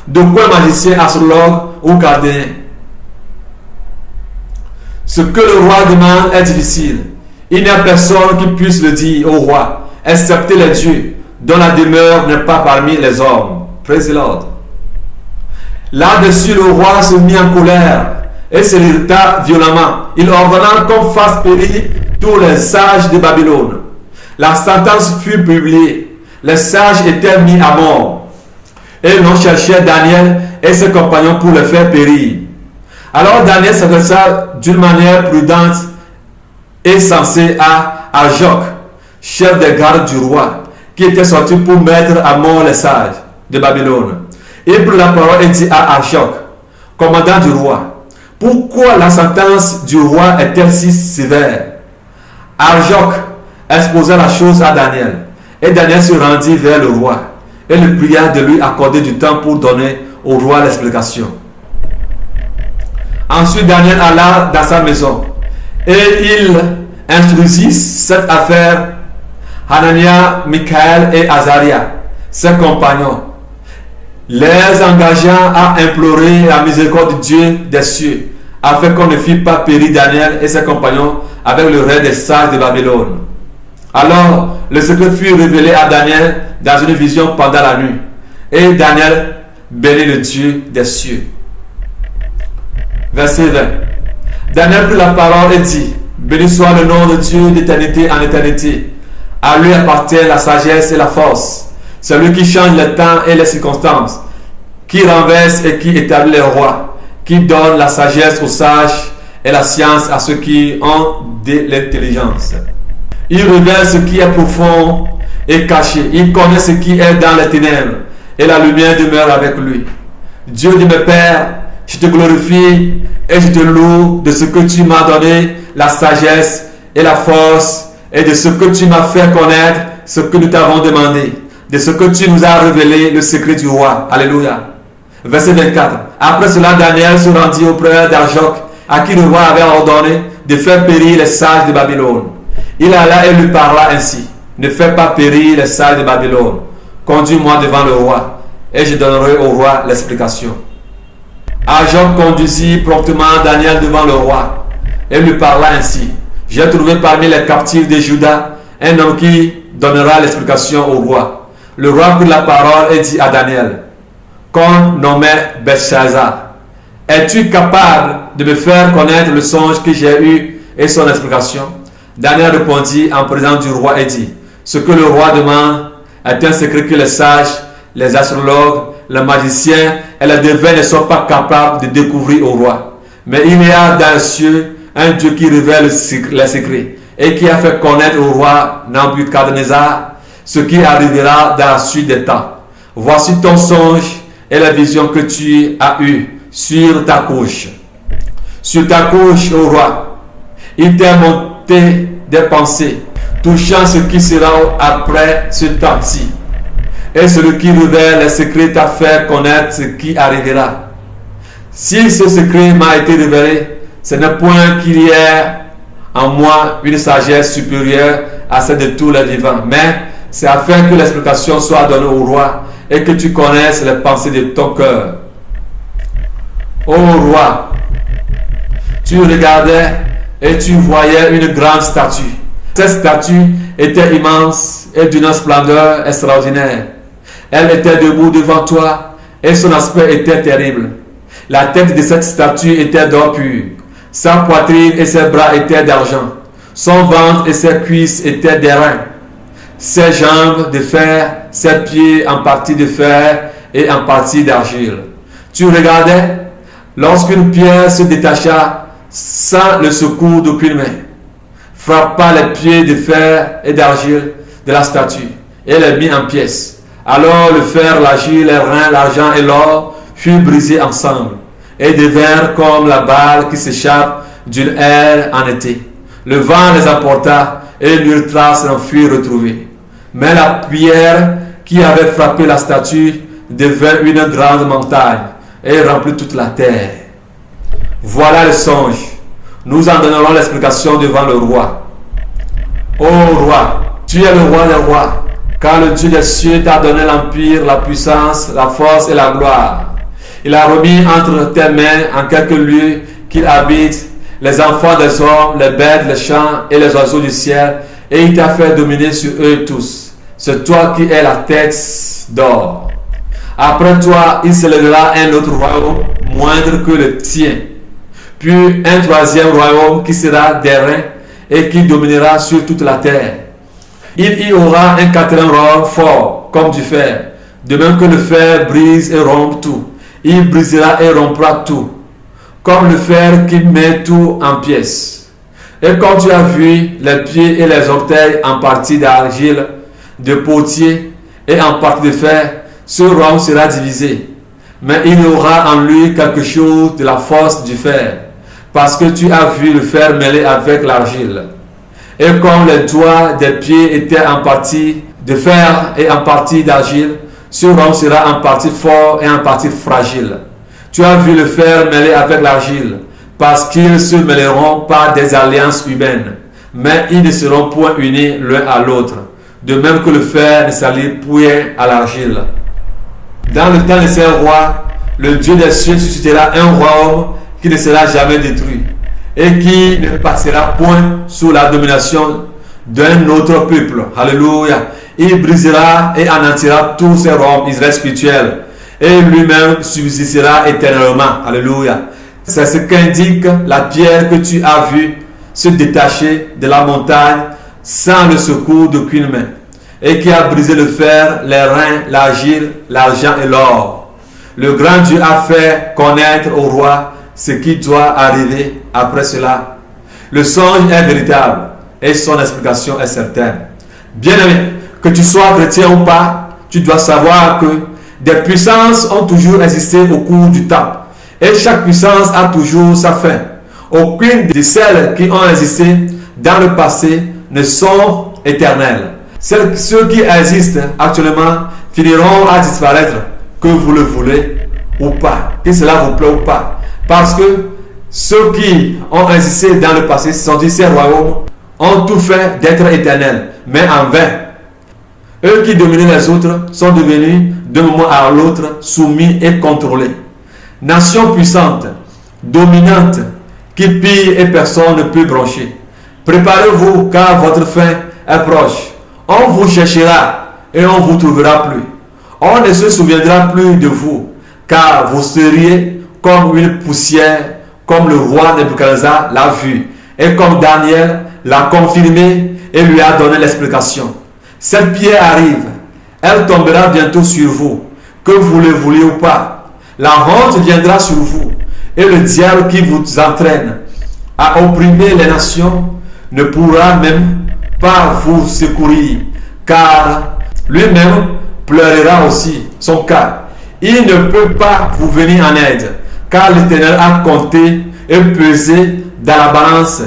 de quoi magicien, astrologue ou chaldéen. Ce que le roi demande est difficile. Il n'y a personne qui puisse le dire au roi, excepté les dieux, dont la demeure n'est pas parmi les hommes. Praise the Lord. Là-dessus, le roi se mit en colère et se l'irrita violemment. Il ordonna qu'on fasse périr tous les sages de Babylone. La sentence fut publiée. Les sages étaient mis à mort. Et l'on cherchait Daniel et ses compagnons pour les faire périr. Alors Daniel s'adressa d'une manière prudente et sensée à Arioc, chef des gardes du roi, qui était sorti pour mettre à mort les sages de Babylone. Il prit la parole et dit à Arioc, commandant du roi: pourquoi la sentence du roi est-elle si sévère? Arioc exposa la chose à Daniel, et Daniel se rendit vers le roi et le pria de lui accorder du temps pour donner au roi l'explication. Ensuite Daniel alla dans sa maison et il introduisit cette affaire Hanania, Michaël et Azaria, ses compagnons, les engageant à implorer la miséricorde de Dieu des cieux, afin qu'on ne fît pas périr Daniel et ses compagnons avec le reste des sages de Babylone. Alors le secret fut révélé à Daniel dans une vision pendant la nuit, et Daniel bénit le Dieu des cieux. Verset 20. Daniel prit la parole et dit: béni soit le nom de Dieu d'éternité en éternité. À lui appartient la sagesse et la force. C'est lui qui change les temps et les circonstances, qui renverse et qui établit les rois, qui donne la sagesse aux sages et la science à ceux qui ont de l'intelligence. Il révèle ce qui est profond et caché. Il connaît ce qui est dans les ténèbres, et la lumière demeure avec lui. Dieu de mes pères, je te glorifie et je te loue de ce que tu m'as donné, la sagesse et la force, et de ce que tu m'as fait connaître, ce que nous t'avons demandé, de ce que tu nous as révélé, le secret du roi. Alléluia. Verset 24. Après cela, Daniel se rendit auprès d'Arioc, à qui le roi avait ordonné de faire périr les sages de Babylone. Il alla et lui parla ainsi: ne fais pas périr les sages de Babylone. Conduis-moi devant le roi, et je donnerai au roi l'explication. Arioc conduisit promptement Daniel devant le roi, et lui parla ainsi: j'ai trouvé parmi les captifs de Juda un homme qui donnera l'explication au roi. Le roi prit la parole et dit à Daniel, qu'on nommait Belshazzar, es-tu capable de me faire connaître le songe que j'ai eu et son explication? Daniel répondit en présence du roi et dit, ce que le roi demande est un secret que les sages, les astrologues, les magiciens et les devins ne sont pas capables de découvrir au roi. Mais il y a dans les cieux un Dieu qui révèle les secrets et qui a fait connaître au roi Nabuchodonosor ce qui arrivera dans la suite des temps. Voici ton songe et la vision que tu as eue sur ta couche. Sur ta couche, ô roi, il t'est monté des pensées touchant ce qui sera après ce temps-ci. Et celui qui révèle les secrets t'a fait connaître ce qui arrivera. Si ce secret m'a été révélé, ce n'est point qu'il y ait en moi une sagesse supérieure à celle de tous les vivants, mais c'est afin que l'explication soit donnée au roi et que tu connaisses les pensées de ton cœur. Ô roi, tu regardais et tu voyais une grande statue. Cette statue était immense et d'une splendeur extraordinaire. Elle était debout devant toi et son aspect était terrible. La tête de cette statue était d'or pur. Sa poitrine et ses bras étaient d'argent. Son ventre et ses cuisses étaient d'airain. Ses jambes de fer, ses pieds en partie de fer et en partie d'argile. Tu regardais lorsqu'une pierre se détacha sans le secours d'aucune main, frappa les pieds de fer et d'argile de la statue et les mit en pièces. Alors le fer, l'argile, les reins, l'argent et l'or furent brisés ensemble et devinrent comme la balle qui s'échappe d'une aile en été. Le vent les emporta et leurs traces en furent retrouvées. Mais la pierre qui avait frappé la statue devint une grande montagne et remplit toute la terre. Voilà le songe. Nous en donnerons l'explication devant le roi. Ô roi, tu es le roi des rois, car le Dieu des cieux t'a donné l'empire, la puissance, la force et la gloire. Il a remis entre tes mains en quelques lieux qu'il habite les enfants des hommes, les bêtes, les champs et les oiseaux du ciel, et il t'a fait dominer sur eux tous. C'est toi qui es la tête d'or. Après toi, il se lèvera un autre royaume moindre que le tien, puis un troisième royaume qui sera d'airain et qui dominera sur toute la terre. Il y aura un quatrième royaume fort comme du fer, de même que le fer brise et rompt tout. Il brisera et rompra tout, comme le fer qui met tout en pièces. Et comme tu as vu les pieds et les orteils en partie d'argile, de potier et en partie de fer, ce royaume sera divisé. Mais il y aura en lui quelque chose de la force du fer, parce que tu as vu le fer mêlé avec l'argile. Et comme les doigts des pieds étaient en partie de fer et en partie d'argile, ce royaume sera en partie fort et en partie fragile. Tu as vu le fer mêlé avec l'argile, parce qu'ils se mêleront par des alliances humaines, mais ils ne seront point unis l'un à l'autre, de même que le fer ne s'allie point à l'argile. Dans le temps de ces rois, le Dieu des cieux suscitera un royaume qui ne sera jamais détruit, et qui ne passera point sous la domination d'un autre peuple. Alléluia. Il brisera et anéantira tous ces royaumes Israël spirituels, et lui-même subsistera éternellement. Alléluia. C'est ce qu'indique la pierre que tu as vue se détacher de la montagne sans le secours d'aucune main, et qui a brisé le fer, les reins, l'argile, l'argent et l'or. Le grand Dieu a fait connaître au roi ce qui doit arriver après cela. Le songe est véritable et son explication est certaine. Bien-aimé, que tu sois chrétien ou pas, tu dois savoir que des puissances ont toujours existé au cours du temps. Et chaque puissance a toujours sa fin. Aucune de celles qui ont existé dans le passé ne sont éternelles. Ceux qui existent actuellement finiront à disparaître, que vous le voulez ou pas, que cela vous plaît ou pas. Parce que ceux qui ont existé dans le passé, ce sont dit ces royaumes, ont tout fait d'être éternels, mais en vain. Eux qui dominaient les autres sont devenus d'un moment à l'autre soumis et contrôlés. Nation puissante, dominante, qui pille et personne ne peut broncher. Préparez-vous car votre fin est proche. On vous cherchera et on ne vous trouvera plus. On ne se souviendra plus de vous, car vous seriez comme une poussière, comme le roi Nebuchadnezzar l'a vu, et comme Daniel l'a confirmé et lui a donné l'explication. Cette pierre arrive, elle tombera bientôt sur vous, que vous le vouliez ou pas. La honte viendra sur vous, et le diable qui vous entraîne à opprimer les nations ne pourra même pas vous secourir, car lui-même pleurera aussi son cas. Il ne peut pas vous venir en aide, car l'Éternel a compté et pesé dans la balance.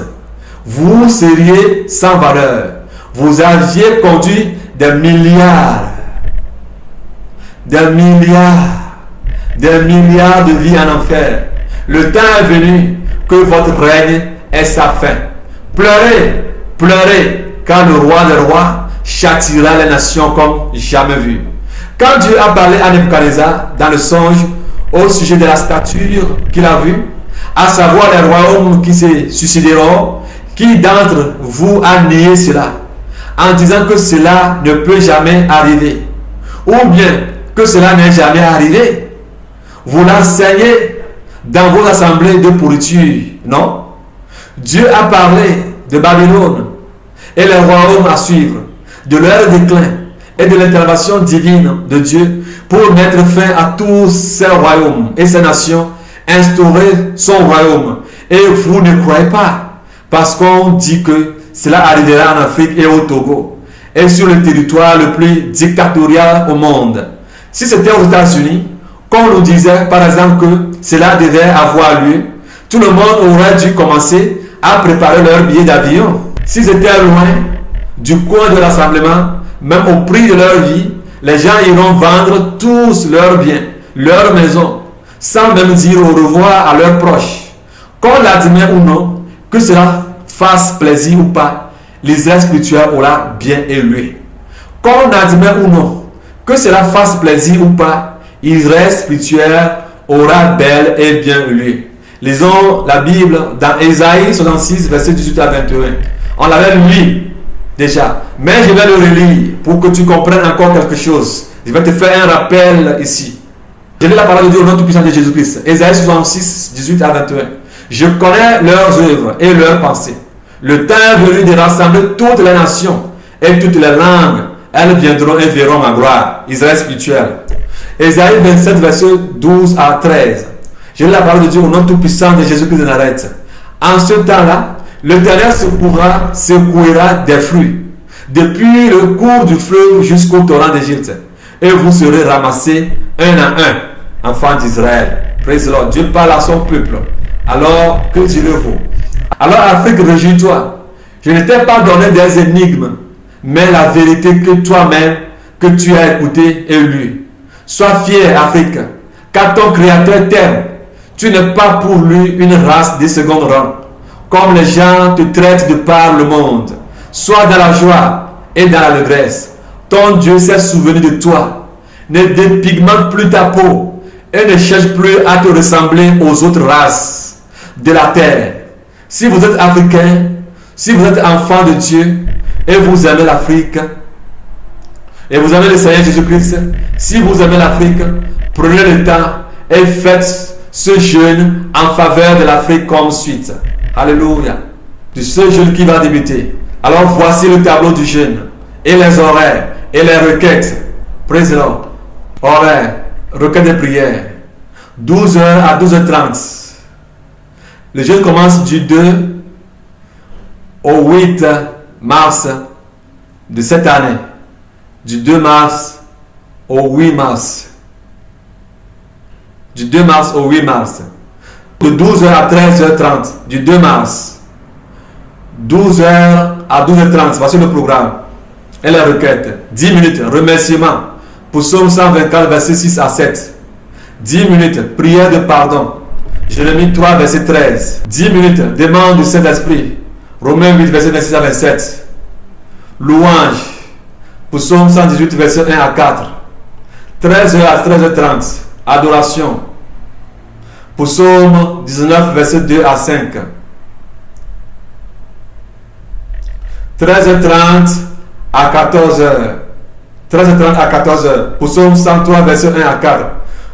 Vous seriez sans valeur. Vous aviez conduit des milliards de vies en enfer. Le temps est venu que votre règne ait sa fin. Pleurez, pleurez, car le roi des rois châtira les nations comme jamais vu. Quand Dieu a parlé à Nebuchadnezzar dans le songe au sujet de la stature qu'il a vue, à savoir les royaumes qui se suicideront, qui d'entre vous a nié cela, en disant que cela ne peut jamais arriver, ou bien que cela n'est jamais arrivé? Vous l'enseignez dans vos assemblées de pourriture, non? Dieu a parlé de Babylone et les royaumes à suivre, de leur déclin et de l'intervention divine de Dieu pour mettre fin à tous ces royaumes et ces nations, instaurer son royaume. Et vous ne croyez pas, parce qu'on dit que cela arrivera en Afrique et au Togo, et sur le territoire le plus dictatorial au monde. Si c'était aux États-Unis, qu'on nous disait par exemple que cela devait avoir lieu, tout le monde aurait dû commencer à préparer leur billet d'avion. S'ils étaient loin du coin de rassemblement, même au prix de leur vie, les gens iront vendre tous leurs biens, leurs maisons, sans même dire au revoir à leurs proches. Qu'on l'admette ou non, que cela fasse plaisir ou pas, l'Israël spirituel aura bien élevé. Qu'on admette ou non, que cela fasse plaisir ou pas, Israël spirituel aura bel et bien élevé. Lisons la Bible dans Ésaïe 66, verset 18 à 21. On l'avait lu déjà, mais je vais le relire pour que tu comprennes encore quelque chose. Je vais te faire un rappel ici. Je lis la parole de Dieu au nom tout-puissant de Jésus-Christ. Ésaïe 66, 18 à 21. Je connais leurs œuvres et leurs pensées. Le temps est venu de rassembler toutes les nations et toutes les langues. Elles viendront et verront ma gloire. Israël spirituel. Ésaïe 27, verset 12 à 13. Je lis la parole de Dieu au nom tout-puissant de Jésus-Christ de Nazareth. En ce temps-là, l'Éternel secouera des flux, depuis le cours du fleuve jusqu'au torrent d'Égypte. Et vous serez ramassés un à un, enfants d'Israël. Praise the Lord. Dieu parle à son peuple. Alors, que direz-vous? Alors, Afrique, réjouis-toi. Je ne t'ai pas donné des énigmes, mais la vérité que toi-même, que tu as écouté et lu. Sois fier, Afrique, car ton Créateur t'aime. Tu n'es pas pour lui une race de second rang, comme les gens te traitent de par le monde. Sois dans la joie et dans l'allégresse. Ton Dieu s'est souvenu de toi. Ne dépigmente plus ta peau et ne cherche plus à te ressembler aux autres races de la terre. Si vous êtes africain, si vous êtes enfant de Dieu et vous aimez l'Afrique et vous aimez le Seigneur Jésus-Christ, si vous aimez l'Afrique, prenez le temps et faites ce jeûne en faveur de l'Afrique comme suite. Alléluia. De ce jeûne qui va débuter. Alors voici le tableau du jeûne et les horaires et les requêtes. Praise the Lord. Horaires, requêtes de prière. 12h à 12h30. Le jeûne commence du 2 au 8 mars de cette année. Du 2 mars au 8 mars. Du 2 mars au 8 mars. De 12h à 13h30. Du 2 mars. 12h à 12h30. Voici le programme. Et les requêtes. 10 minutes. Remerciement. Pour Psaume 124, verset 6 à 7. 10 minutes. Prière de pardon. Jérémie 3, verset 13. 10 minutes. Demande du Saint-Esprit. Romains 8, verset 26 à 27. Louange. Pour Psaume 118, verset 1 à 4. 13h à 13h30. Adoration. Pour Psaume 19, verset 2 à 5. 13h30 à 14h. 13h30 à 14h. Pour Psaume 103, verset 1 à 4.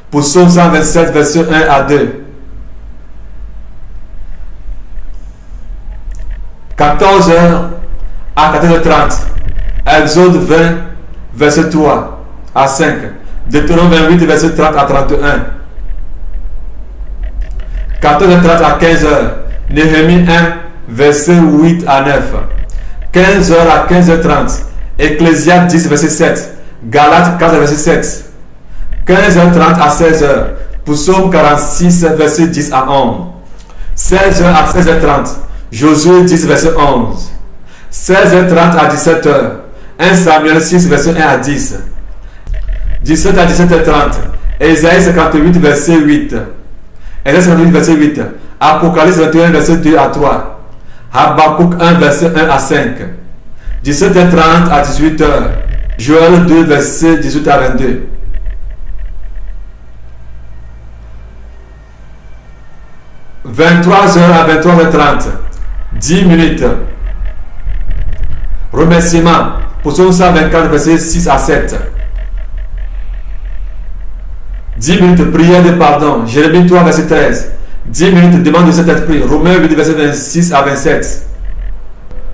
Pour Psaume 127, verset 1 à 2. 14h à 14h30. Exode 20, verset 3 à 5. Deutéronome 28, verset 30 à 31. 14h30 à 15h. Néhémie 1, verset 8 à 9. 15h à 15h30. Ecclésiaste 10, verset 7. Galates 4, verset 7. 15h30 à 16h. Psaume 46, verset 10 à 11. 16h à 16h30. Josué 10, verset 11. 16h30 à 17h. 1 Samuel 6, verset 1 à 10. 17 à 17h30. Ésaïe 58, verset 8. Ésaïe 58, verset 8. Apocalypse 21, verset 2 à 3. Habakkuk 1, verset 1 à 5. 17h30 à 18h. Joël 2, verset 18 à 22. « 23h à 23h30. 10 minutes. Remerciement. Psaume 124, verset 6 à 7. 10 minutes. Prière de pardon. Jérémie 3, verset 13. 10 minutes. Demande de cet esprit. Romains 8, verset 26 à 27.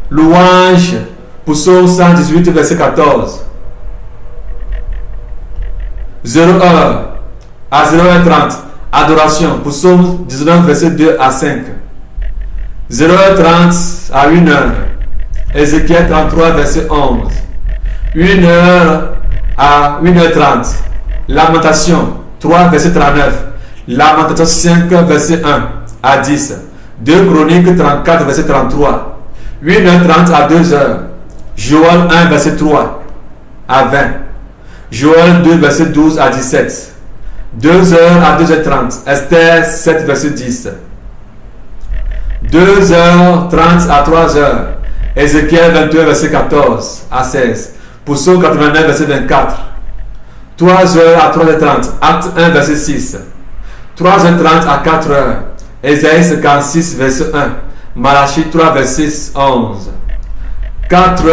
Louange. Psaume 118, verset 14. 0h à 0h30. Adoration. Psaume 19, verset 2 à 5. 0h30 à 1h. Ézéchiel 33, verset 11. 1h à 1h30. Lamentation 3, verset 39. Lamentation 5, verset 1 à 10. 2 Chroniques 34, verset 33. 1h30 à 2h. Joël 1, verset 3 à 20. Joël 2, verset 12 à 17. 2h à 2h30. Esther 7, verset 10. 2h30 à 3h. Ézéchiel 21, verset 14 à 16. Psaume 89, verset 24. 3h à 3h30. Acte 1, verset 6. 3h30 à 4h. Ésaïe 56, verset 1. Malachie 3, verset 11. 4h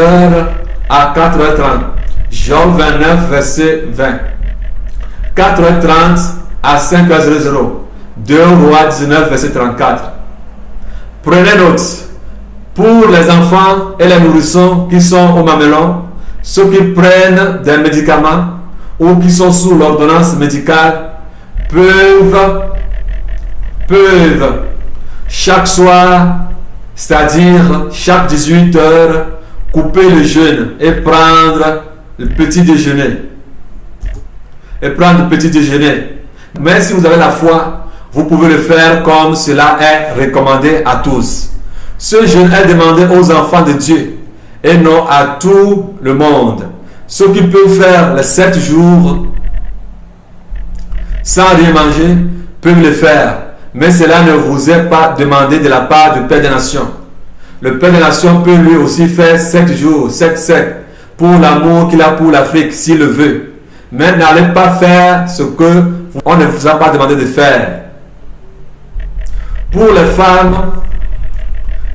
à 4h30. Job 29, verset 20. 4h30 à 5h00. 2 Rois 19, verset 34. Prenez note. Pour les enfants et les nourrissons qui sont au mamelon, ceux qui prennent des médicaments ou qui sont sous l'ordonnance médicale peuvent chaque soir, c'est-à-dire chaque 18 heures, couper le jeûne et prendre le petit déjeuner. Mais si vous avez la foi, vous pouvez le faire comme cela est recommandé à tous. Ce jeûne est demandé aux enfants de Dieu et non à tout le monde. Ceux qui peuvent faire les 7 jours sans rien manger peuvent le faire. Mais cela ne vous est pas demandé de la part du Père des Nations. Le Père des Nations peut lui aussi faire 7 jours, 7 pour l'amour qu'il a pour l'Afrique, s'il le veut. Mais n'allez pas faire ce que on ne vous a pas demandé de faire. Pour les femmes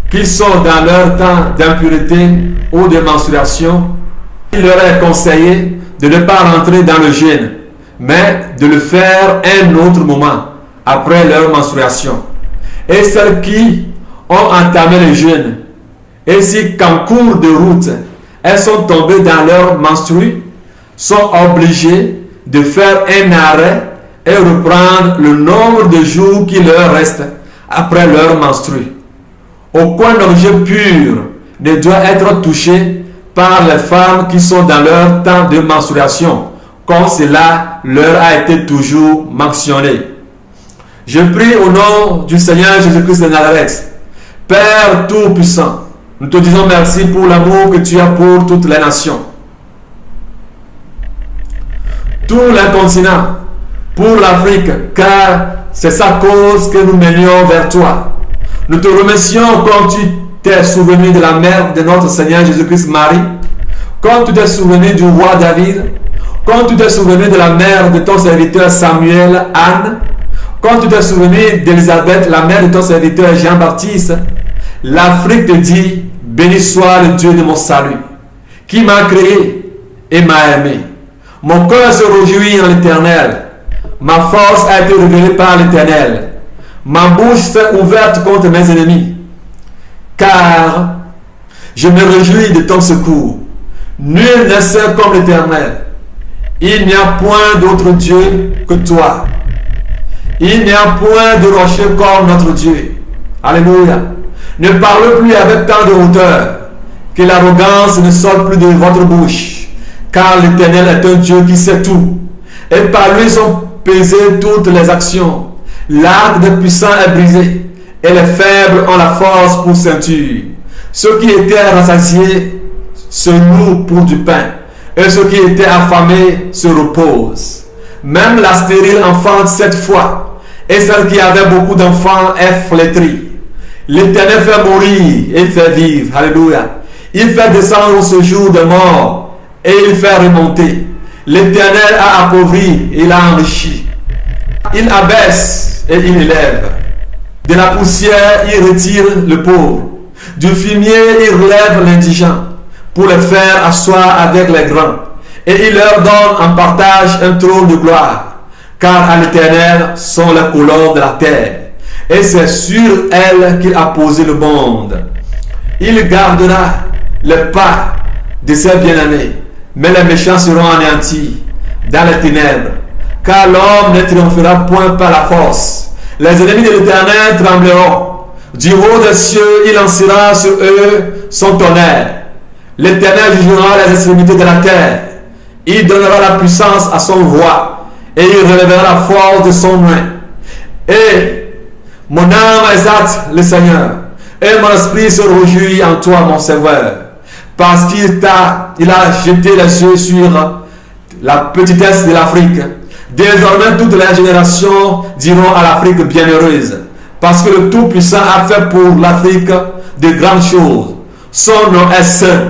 qui sont dans leur temps d'impureté ou de menstruation, il leur est conseillé de ne pas rentrer dans le jeûne, mais de le faire un autre moment, après leur menstruation. Et celles qui ont entamé le jeûne, et si qu'en cours de route, elles sont tombées dans leur menstru, sont obligées de faire un arrêt et reprendre le nombre de jours qui leur reste après leur menstru. Aucun objet pur ne doit être touché par les femmes qui sont dans leur temps de menstruation, comme cela leur a été toujours mentionné. Je prie au nom du Seigneur Jésus-Christ de Nazareth. Père Tout-Puissant, nous te disons merci pour l'amour que tu as pour toutes les nations. Tous les continents, pour l'Afrique, car c'est sa cause que nous menions vers toi. Nous te remercions comme tu t'es souvenu de la mère de notre Seigneur Jésus-Christ Marie, comme tu t'es souvenu du roi David, comme tu t'es souvenu de la mère de ton serviteur Samuel, Anne, comme tu t'es souvenu d'Élisabeth, la mère de ton serviteur Jean-Baptiste. L'Afrique te dit, béni soit le Dieu de mon salut, qui m'a créé et m'a aimé. Mon cœur se réjouit en l'Éternel. Ma force a été révélée par l'Éternel. Ma bouche s'est ouverte contre mes ennemis. Car je me réjouis de ton secours. Nul ne sait comme l'Éternel. Il n'y a point d'autre Dieu que toi. Il n'y a point de rocher comme notre Dieu. Alléluia. Ne parlez plus avec tant de hauteur. Que l'arrogance ne sorte plus de votre bouche. Car l'Éternel est un Dieu qui sait tout. Et par lui sont pesées toutes les actions. L'arc des puissants est brisé. Et les faibles ont la force pour ceinture. Ceux qui étaient rassasiés se louent pour du pain. Et ceux qui étaient affamés se reposent. Même la stérile enfante 7 fois. Et celle qui avait beaucoup d'enfants est flétrie. L'Éternel fait mourir et fait vivre. Alléluia. Il fait descendre ce jour de mort et il fait remonter. L'Éternel a appauvri et il a enrichi. Il abaisse et il élève. De la poussière, il retire le pauvre. Du fumier, il relève l'indigent pour le faire asseoir avec les grands. Et il leur donne en partage un trône de gloire. Car à l'Éternel sont les colonnes de la terre. Et c'est sur elle qu'il a posé le monde. Il gardera les pas de ses bien-aimés. Mais les méchants seront anéantis dans les ténèbres. Car l'homme ne triomphera point par la force. Les ennemis de l'Éternel trembleront. Du haut des cieux, il lancera sur eux son tonnerre. L'Éternel jugera les extrémités de la terre. Il donnera la puissance à son roi. Et il relèvera la force de son main. Et mon âme exalte le Seigneur. Et mon esprit se réjouit en toi, mon Sauveur. Parce qu'il a jeté les yeux sur la petitesse de l'Afrique. Désormais, toutes les générations diront à l'Afrique bienheureuse. Parce que le Tout-Puissant a fait pour l'Afrique de grandes choses. Son nom est saint.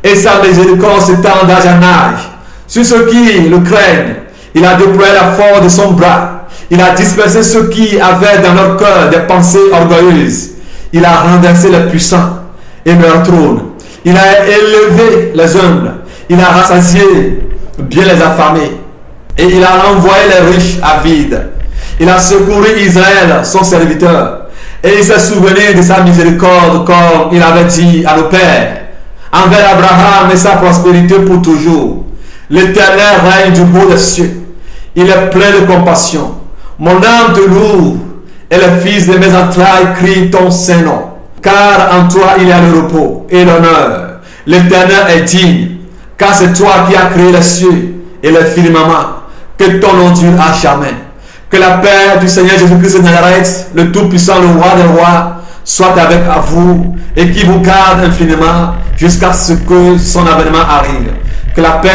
Et sa miséricorde s'étend d'âge en âge. Sur ceux qui le craignent, il a déployé la force de son bras. Il a dispersé ceux qui avaient dans leur cœur des pensées orgueilleuses. Il a renversé les puissants et leur trône. Il a élevé les humbles. Il a rassasié bien les affamés. Et il a envoyé les riches à vide. Il a secouru Israël, son serviteur. Et il s'est souvenu de sa miséricorde comme il avait dit à nos pères. Envers Abraham et sa prospérité pour toujours. L'Éternel règne du haut des cieux. Il est plein de compassion. Mon âme te loue. Et les fils de mes entrailles crient ton saint nom. Car en toi il y a le repos et l'honneur. L'Éternel est digne. Car c'est toi qui as créé les cieux et les firmaments. Que ton nom dure à jamais. Que la paix du Seigneur Jésus-Christ de Nazareth, le Tout-Puissant, le Roi des Rois, soit avec vous et qui vous garde infiniment jusqu'à ce que son avènement arrive. Que la paix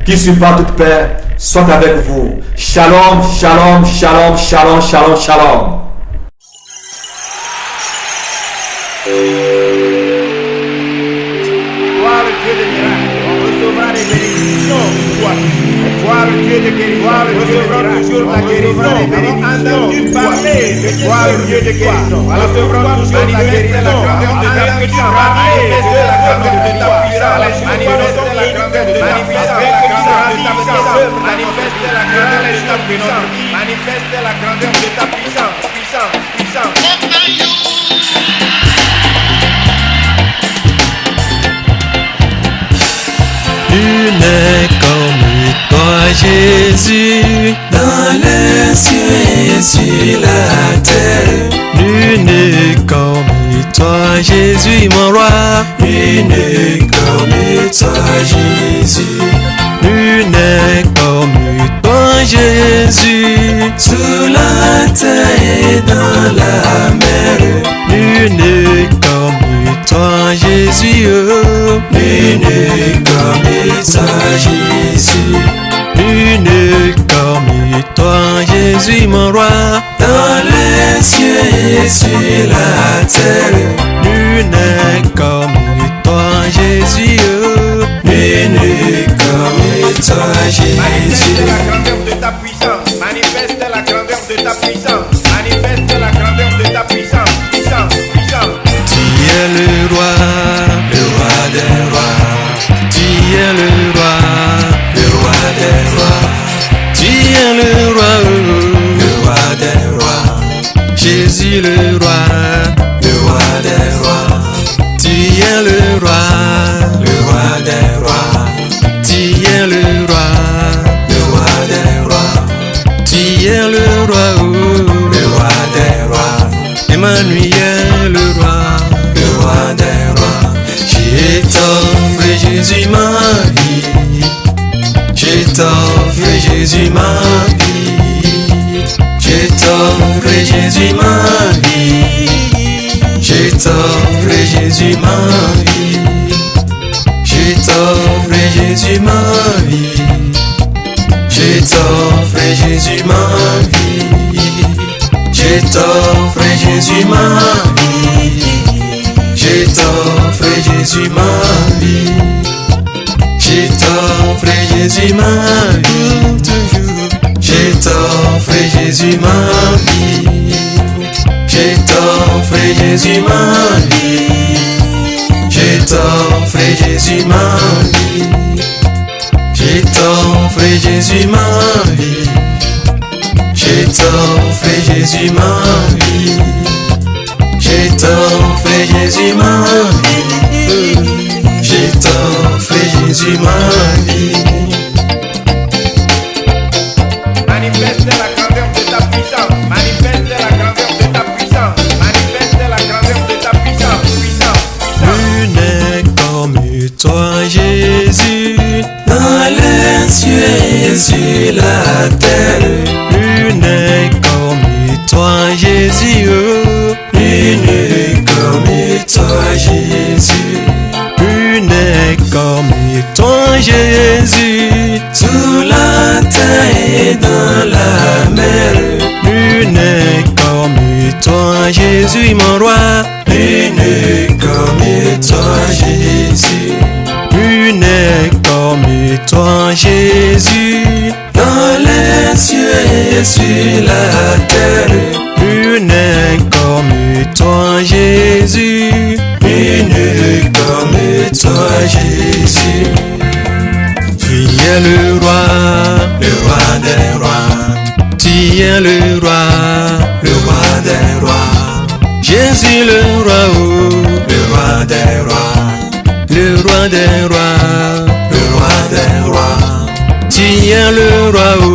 qui surpasse toute paix soit avec vous. Shalom, shalom, shalom, shalom, shalom, shalom. Gloire au Dieu de miracles, on recevra les bénédictions. Gloire au Dieu de guérison, on recevra toujours la guérison. Nous avons entendu parler de gloire au Dieu de guérison. On recevra toujours la guérison. Manifester la grandeur de ta puissance. Manifester la grandeur de ta puissance. Manifester la grandeur de ta puissance. Manifester la grandeur de ta puissance. Puissance, puissance. Tu n'es comme toi, Jésus, dans les cieux et sur la terre. Tu n'es comme toi, Jésus, mon roi. Tu n'es comme toi, Jésus. Tu n'es comme toi, Jésus, sous la terre et dans la mer. Tu n'es comme toi, Jésus, oh. Tu n'es comme toi, Jésus. Tu n'es comme toi, Jésus, mon roi. Dans les cieux et sur la terre. Tu n'es comme toi, Jésus, oh. Tu n'es comme toi, Manifeste Jésus. la grandeur de ta puissance. Manifeste la grandeur de ta puissance. Manifeste la grandeur de ta puissance. Puissance, puissance. Tu es le roi des rois. Tu t'offre Jésus ma vie. Je t'offre Jésus ma vie. Je t'offre Jésus ma vie. Je t'offre Jésus ma vie. Je t'offre Jésus ma vie. Je t'offre Jésus ma vie. Je t'offre Jésus ma vie. Je t'offre Jésus ma vie. Je t'offre Jésus ma vie. Je t'offre Jésus ma vie. Je t'offre Jésus ma vie. Je t'offre Jésus ma vie. Je t'offre Jésus ma vie. Manifeste la grandeur de ta puissance. Manifeste la grandeur de ta puissance. Manifeste la grandeur de ta puissance. Puissance. Plus n'est comme toi, Jésus, dans les cieux et sur la terre. Plus n'est comme toi, Jésus, oh. Plus n'est comme toi, Jésus. Plus n'est comme toi, Jésus, sous la terre et dans la mer. Plus n'est comme toi, Jésus, mon roi. Plus n'est comme toi, Jésus. Plus n'est comme toi, Jésus, dans les cieux et sur la terre. Plus n'est comme toi, Jésus. Plus n'est comme toi, Jésus. Tu es le roi des rois. Tu es le roi des rois. Jésus le roi, oh, le roi des rois. Le roi des rois, le roi des rois. Tu es le roi, oh,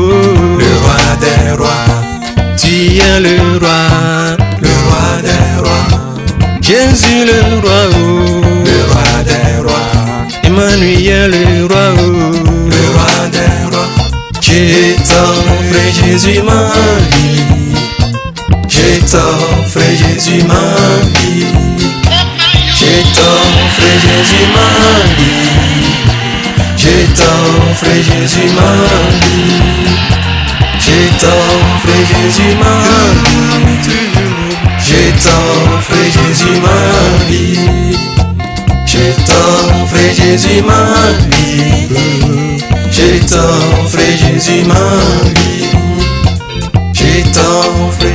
le roi des rois. Tu es le roi des rois. Jésus le roi, oh, le roi des rois. Emmanuel le roi, oh, le roi des rois. Je t'offre Jésus ma vie. Je t'offre Jésus ma vie. Je t'offre Jésus ma vie. Je t'offre Jésus ma vie. Je t'offre Jésus ma vie. Je t'offre Jésus ma vie. Je t'offre Jésus ma vie. Je t'offre Jésus ma vie. Je t'offre